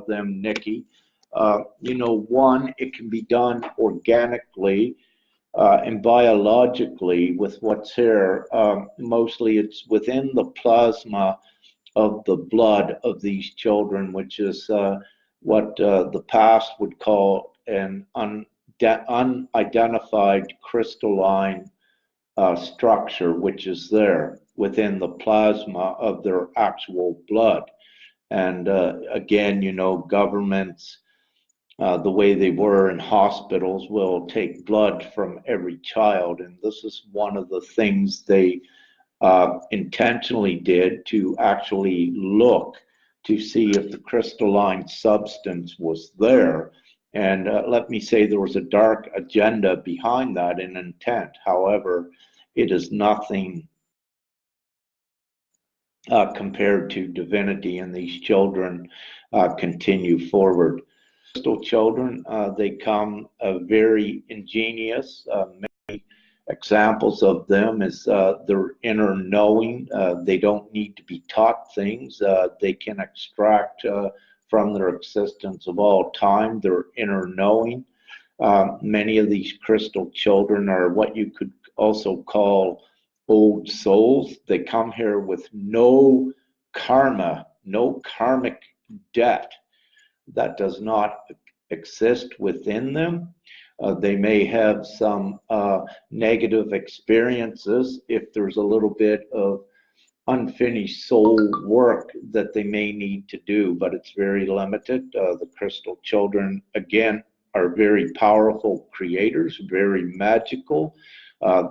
them, Nikki. One, it can be done organically and biologically with what's here. Mostly it's within the plasma of the blood of these children, which is what the past would call an unidentified crystalline structure, which is there within the plasma of their actual blood. And again, governments the way they were in hospitals, will take blood from every child. And this is one of the things they intentionally did, to actually look to see if the crystalline substance was there. And let me say, there was a dark agenda behind that, an intent. However, it is nothing compared to divinity, and these children continue forward. Crystal children, they come very ingenious. Many examples of them is their inner knowing. They don't need to be taught things. They can extract from their existence of all time their inner knowing. Many of these crystal children are what you could also call old souls. They come here with no karma, no karmic debt that does not exist within them. They may have some negative experiences if there's a little bit of unfinished soul work that they may need to do, but it's very limited. The crystal children, again, are very powerful creators, very magical.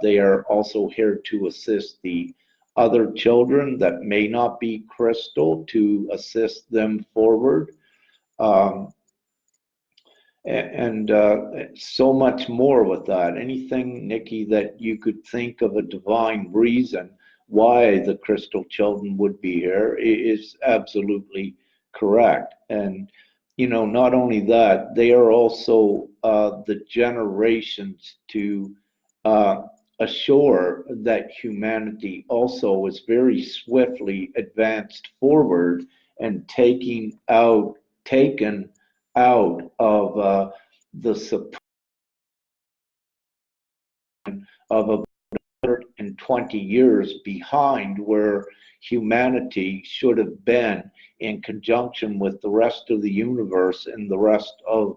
They are also here to assist the other children that may not be crystal, to assist them forward. And so much more with that. Anything, Nikki, that you could think of a divine reason why the crystal children would be here is absolutely correct. And, you know, not only that, they are also the generations to assure that humanity also is very swiftly advanced forward and taken out of the support of about 120 years behind where humanity should have been, in conjunction with the rest of the universe and the rest of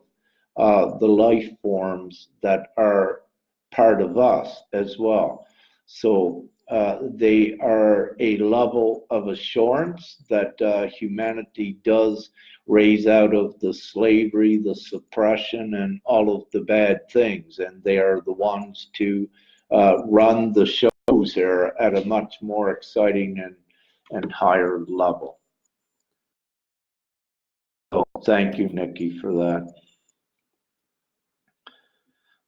the life forms that are part of us as well. So they are a level of assurance that humanity does raise out of the slavery, the suppression, and all of the bad things. And they are the ones to run the shows here at a much more exciting and higher level. So thank you, Nikki, for that.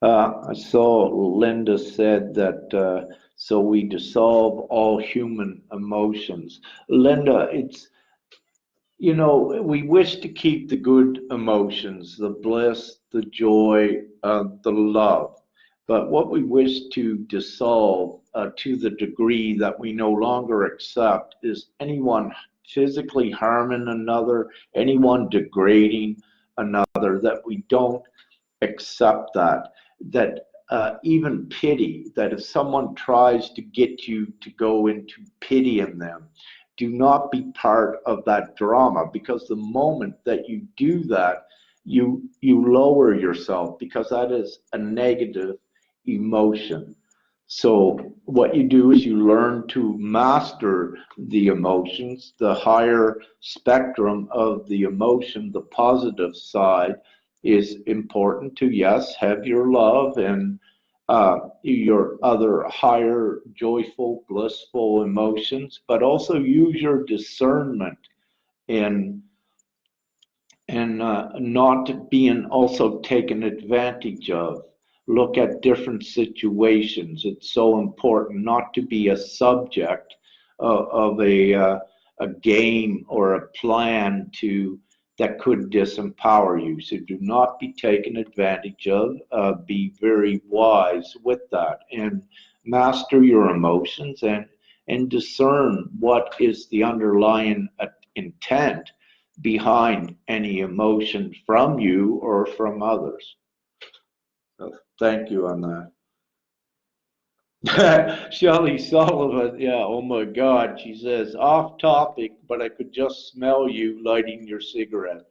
I saw Linda said that so we dissolve all human emotions. Linda, it's, you know, we wish to keep the good emotions, the bliss, the joy, the love. But what we wish to dissolve to the degree that we no longer accept is anyone physically harming another, anyone degrading another, that we don't accept that. That even pity, that if someone tries to get you to go into pitying them, do not be part of that drama, because the moment that you do that, you lower yourself, because that is a negative emotion. So what you do is you learn to master the emotions, the higher spectrum of the emotion. The positive side is important to, yes, have your love and your other higher joyful, blissful emotions, but also use your discernment in not being also taken advantage of. Look at different situations. It's so important not to be a subject of a game or a plan that could disempower you. So do not be taken advantage of. Be very wise with that, and master your emotions, and discern what is the underlying intent behind any emotion from you or from others. So thank you on that. Shelley Sullivan, yeah, oh my God, she says, off topic, but I could just smell you lighting your cigarette.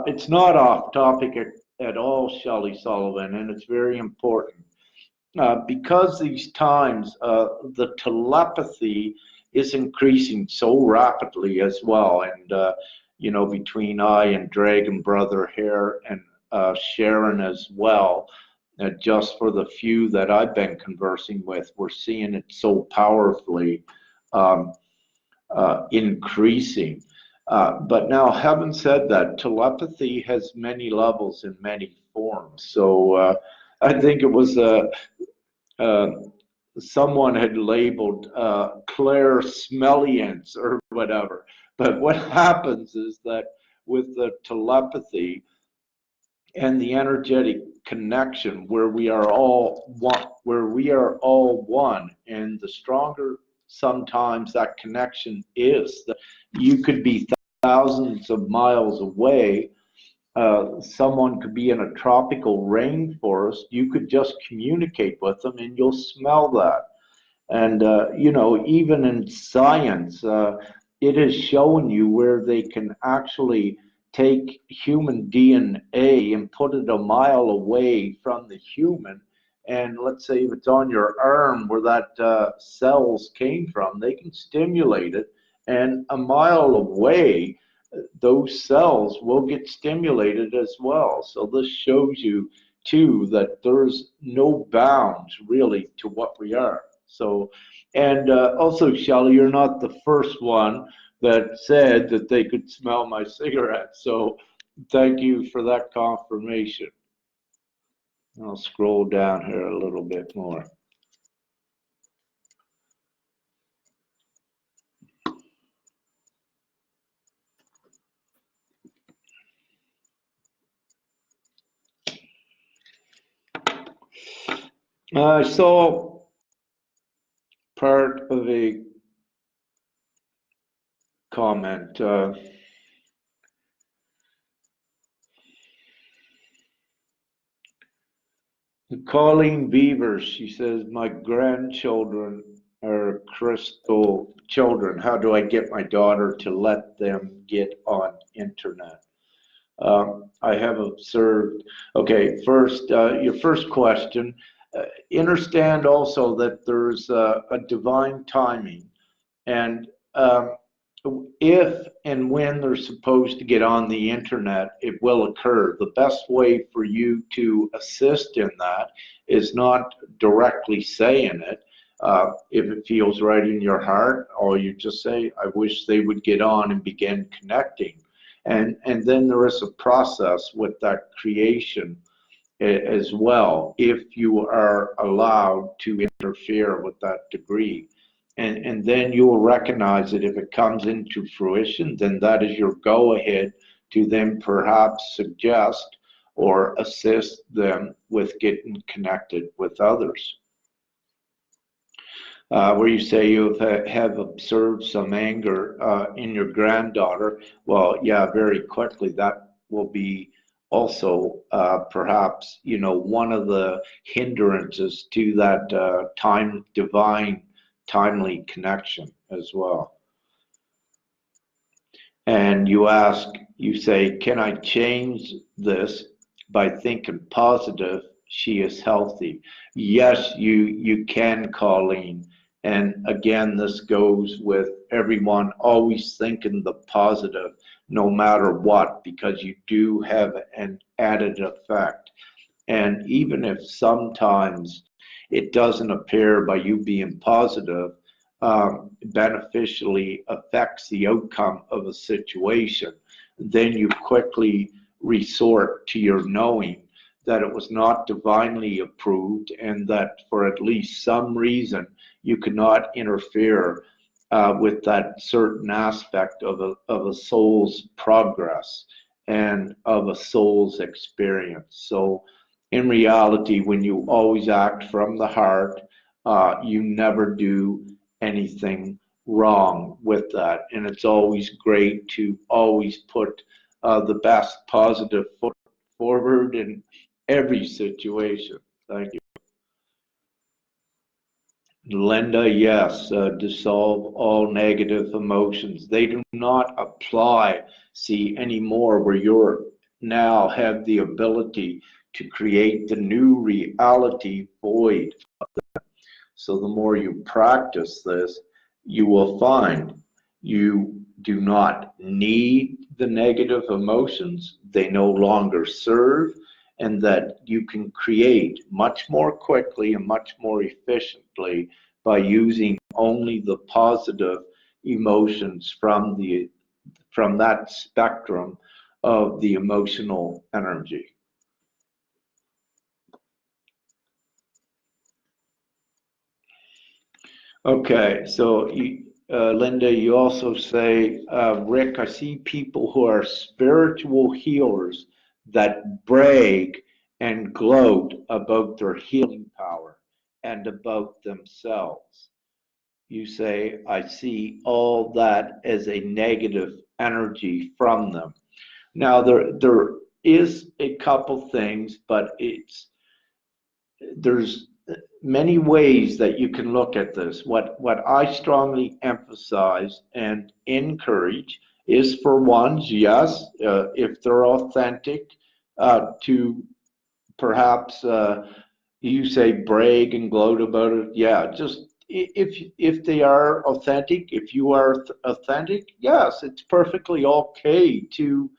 It's not off topic at all, Shelley Sullivan, and it's very important. Because these times, the telepathy is increasing so rapidly as well, and you know, between I and Dragon Brother here and Sharon as well. Just for the few that I've been conversing with, we're seeing it so powerfully increasing. But now, having said that, telepathy has many levels and many forms. So I think it was someone had labeled clairsmelliance or whatever. But what happens is that with the telepathy and the energetic connection, where we are all one, and the stronger sometimes that connection is, that you could be thousands of miles away. Someone could be in a tropical rainforest. You could just communicate with them and you'll smell that. And, even in science, it has shown you where they can actually take human DNA and put it a mile away from the human. And let's say if it's on your arm where that cells came from, they can stimulate it. And a mile away, those cells will get stimulated as well. So this shows you, too, that there's no bounds really to what we are. So, and also, Shelley, you're not the first one that said that they could smell my cigarette. So thank you for that confirmation. I'll scroll down here a little bit more. I saw part of a comment. Colleen Beavers, she says, my grandchildren are crystal children. How do I get my daughter to let them get on internet? I have observed, okay, first, your first question, understand also that there's a divine timing, and if and when they're supposed to get on the internet, it will occur. The best way for you to assist in that is not directly saying it. If it feels right in your heart, or you just say, I wish they would get on and begin connecting. And then there is a process with that creation as well, if you are allowed to interfere with that degree. And then you will recognize that if it comes into fruition, then that is your go-ahead to then perhaps suggest or assist them with getting connected with others. Where you say you have observed some anger in your granddaughter, well, yeah, very quickly that will be also perhaps, one of the hindrances to that divine timely connection as well. And you say, can I change this by thinking positive? She is healthy. Yes, you can, Colleen. And again, this goes with everyone always thinking the positive, no matter what, because you do have an added effect. And even if sometimes it doesn't appear by you being positive, beneficially affects the outcome of a situation, then you quickly resort to your knowing that it was not divinely approved and that for at least some reason you could not interfere with that certain aspect of a soul's progress and of a soul's experience. So in reality, when you always act from the heart, you never do anything wrong with that. And it's always great to always put the best positive foot forward in every situation. Thank you. Linda, yes, dissolve all negative emotions. They do not apply, see, anymore, where you're now have the ability to create the new reality void. So the more you practice this, you will find you do not need the negative emotions, they no longer serve, and that you can create much more quickly and much more efficiently by using only the positive emotions from that spectrum of the emotional energy. Okay, so Linda, you also say, Rick, I see people who are spiritual healers that brag and gloat about their healing power and about themselves. You say, I see all that as a negative energy from them. Now, there is a couple things, but there's many ways that you can look at this. What I strongly emphasize and encourage is, for ones, yes, if they're authentic, to perhaps you say brag and gloat about it. Yeah, just if they are authentic, if you are authentic, yes, it's perfectly okay to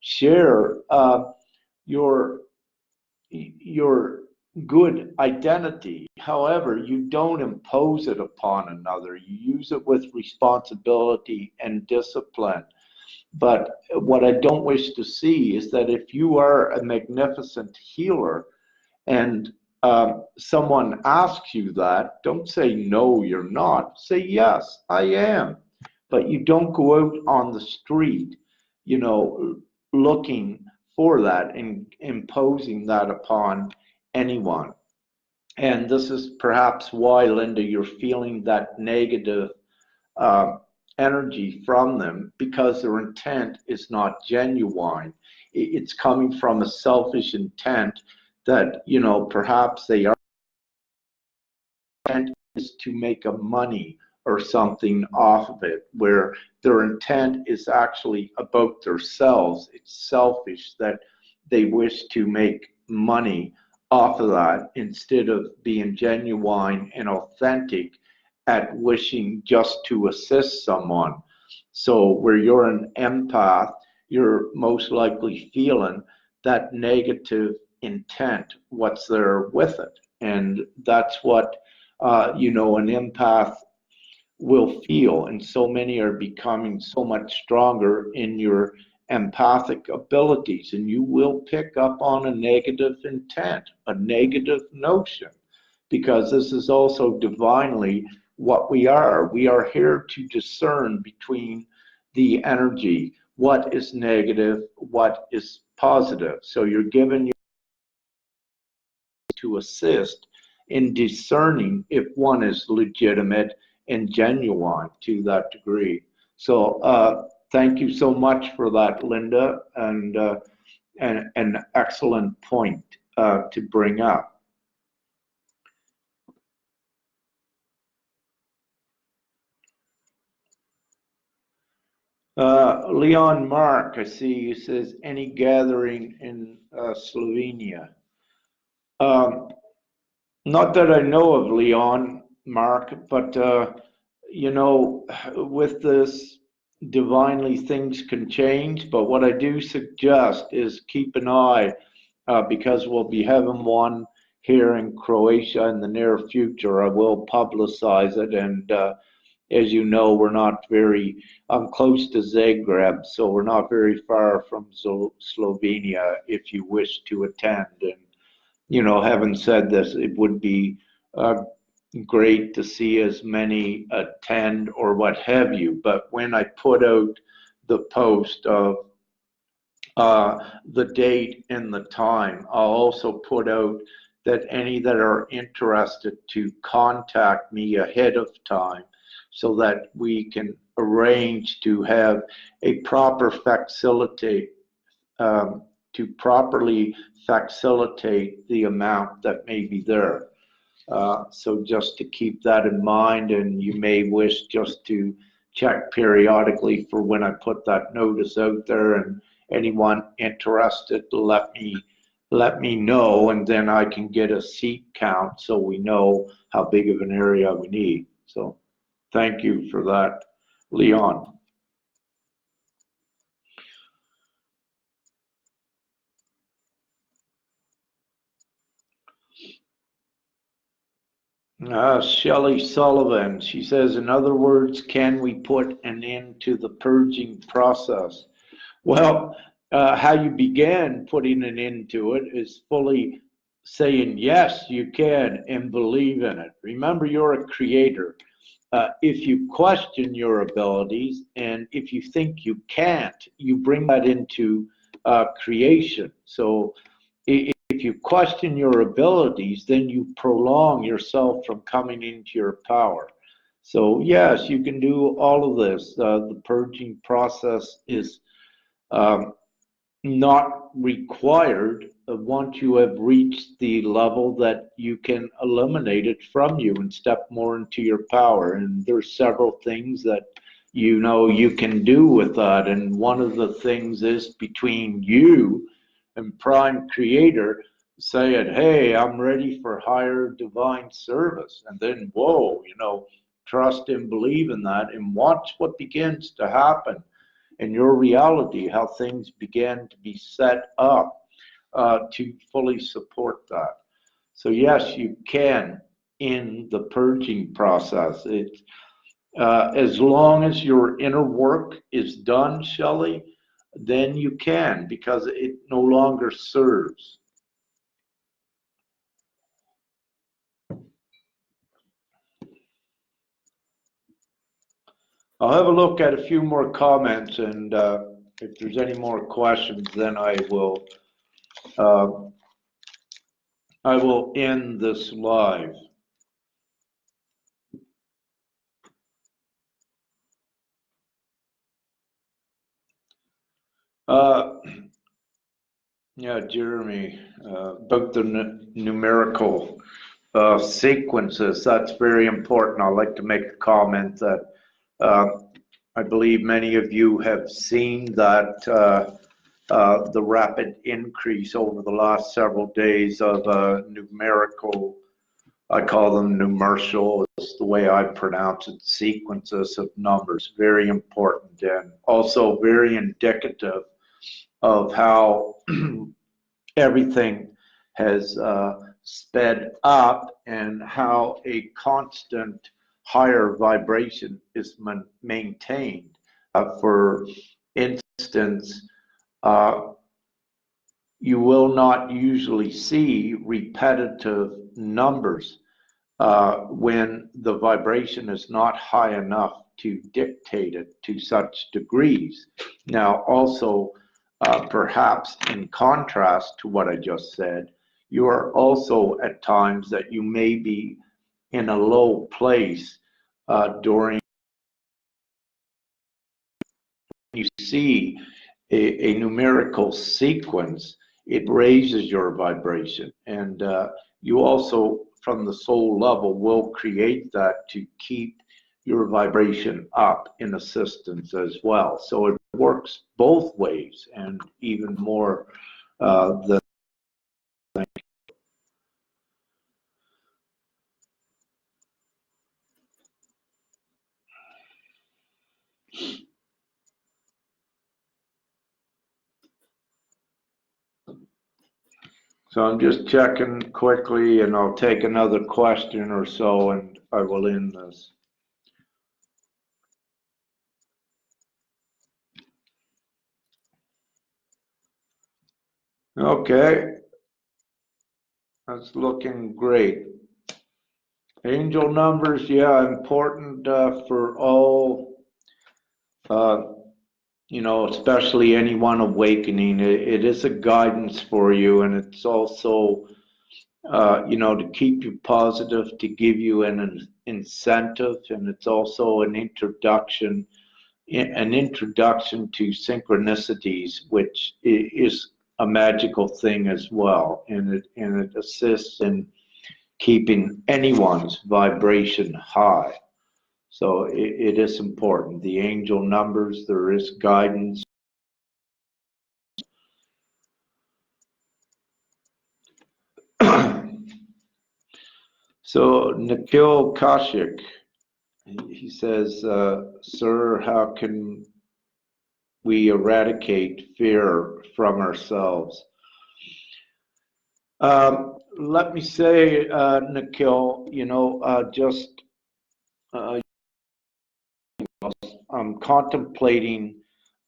share your your good identity. However, you don't impose it upon another. You use it with responsibility and discipline. But what I don't wish to see is that if you are a magnificent healer and someone asks you that, don't say no, you're not. Say yes, I am. But you don't go out on the street, looking for that and imposing that upon anyone. And this is perhaps why, Linda, you're feeling that negative uh, energy from them, because their intent is not genuine. It's coming from a selfish intent that, perhaps they are intent is to make a money or something off of it, where their intent is actually about themselves. It's selfish that they wish to make money off of that instead of being genuine and authentic at wishing just to assist someone. So where you're an empath, you're most likely feeling that negative intent, what's there with it. And that's what, an empath will feel. And so many are becoming so much stronger in your empathic abilities. And you will pick up on a negative intent, a negative notion, because this is also divinely what we are. We are here to discern between the energy, what is negative, what is positive. So you're given to assist in discerning if one is legitimate and genuine to that degree. So thank you so much for that, Linda, and an excellent point to bring up. Leon Mark, I see, he says, any gathering in Slovenia? Um, Not that I know of, Leon Mark, but with this divinely things can change. But what I do suggest is keep an eye, because we'll be having one here in Croatia in the near future. I will publicize it, and as you know, I'm close to Zagreb, so we're not very far from Slovenia if you wish to attend. And, having said this, it would be great to see as many attend or what have you. But when I put out the post of the date and the time, I'll also put out that any that are interested to contact me ahead of time so that we can arrange to have a proper facilitate, to properly facilitate the amount that may be there. So just to keep that in mind, and you may wish just to check periodically for when I put that notice out there, and anyone interested, let me know, and then I can get a seat count so we know how big of an area we need. So thank you for that, Leon. Shelley Sullivan, she says, in other words, can we put an end to the purging process? Well, how you began putting an end to it is fully saying, yes, you can, and believe in it. Remember, you're a creator. If you question your abilities and if you think you can't, you bring that into creation. So if you question your abilities, then you prolong yourself from coming into your power. So yes, you can do all of this. The purging process is not required once you have reached the level that you can eliminate it from you and step more into your power. And there's several things that you can do with that. And one of the things is between you and Prime Creator saying, hey, I'm ready for higher divine service. And then, whoa, trust and believe in that and watch what begins to happen in your reality, how things began to be set up to fully support that. So yes, you can in the purging process. As long as your inner work is done, Shelley, then you can, because it no longer serves. I'll have a look at a few more comments, and if there's any more questions, then I will end this live. Yeah, Jeremy, about the numerical sequences, that's very important. I'd like to make a comment that I believe many of you have seen that the rapid increase over the last several days of numerical, I call them numertial, is the way I pronounce it, sequences of numbers, very important and also very indicative of how everything has sped up and how a constant higher vibration is maintained. For instance, you will not usually see repetitive numbers when the vibration is not high enough to dictate it to such degrees. Now, also, perhaps in contrast to what I just said, you are also at times that you may be in a low place during you see a numerical sequence, it raises your vibration. And you also, from the soul level, will create that to keep your vibration up in assistance as well. So it works both ways and even more than. So I'm just checking quickly and I'll take another question or so and I will end this. Okay, that's looking great. Angel numbers, yeah, important for all, especially anyone awakening. It is a guidance for you, and it's also, to keep you positive, to give you an incentive, and it's also an introduction to synchronicities, which is a magical thing as well, and it assists in keeping anyone's vibration high. So it is important. The angel numbers, there is guidance. So Nikhil Kaushik, he says, sir, how can we eradicate fear from ourselves? let me say, Nikhil, just uh, I'm contemplating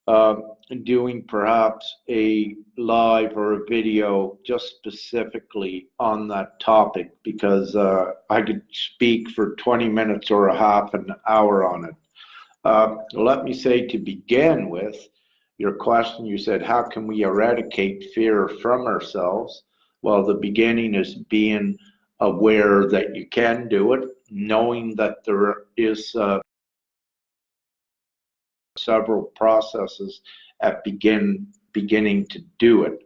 uh, doing perhaps a live or a video just specifically on that topic because I could speak for 20 minutes or a half an hour on it. Let me say to begin with, your question, you said, how can we eradicate fear from ourselves? Well, the beginning is being aware that you can do it, knowing that there is several processes at beginning to do it.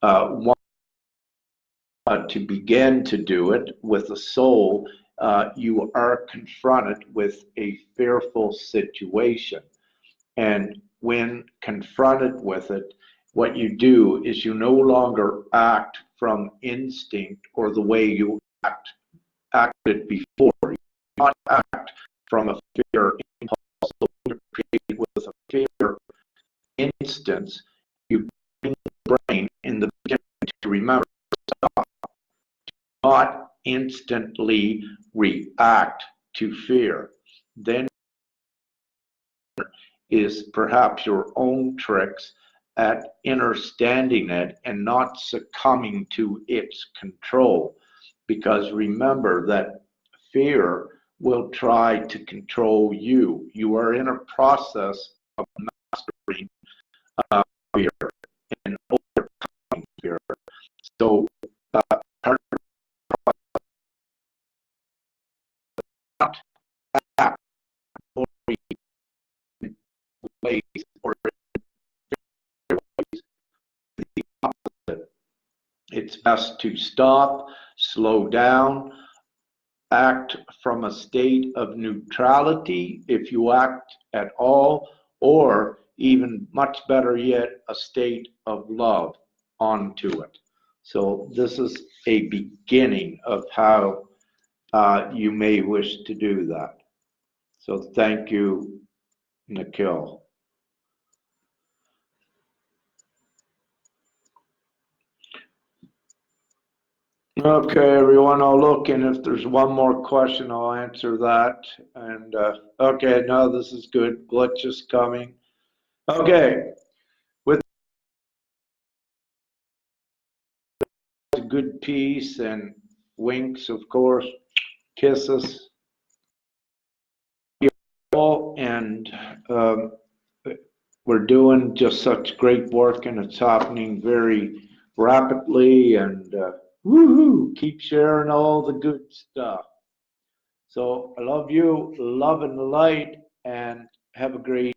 One, to begin to do it with the soul, you are confronted with a fearful situation. And when confronted with it, what you do is you no longer act from instinct or the way you acted before. You do not act from a fear impulse. So when you're created with a fear instance, you bring the brain in the beginning to remember, stop, not instantly react to fear. Then is perhaps your own tricks at understanding it and not succumbing to its control. Because remember that fear will try to control you. You are in a process of mastering fear and overcoming fear. So, part of not act or ways or ways, the opposite. It's best to stop, slow down, act from a state of neutrality if you act at all, or even much better yet, a state of love onto it. So this is a beginning of how you may wish to do that. So thank you, Nikhil. Okay, everyone, I'll look, and if there's one more question, I'll answer that. And okay, no, this is good. Glitch is coming. Okay, with good peace and winks, of course, kisses, and we're doing just such great work, and it's happening very rapidly. And woohoo! Keep sharing all the good stuff. So I love you, love and light, and have a great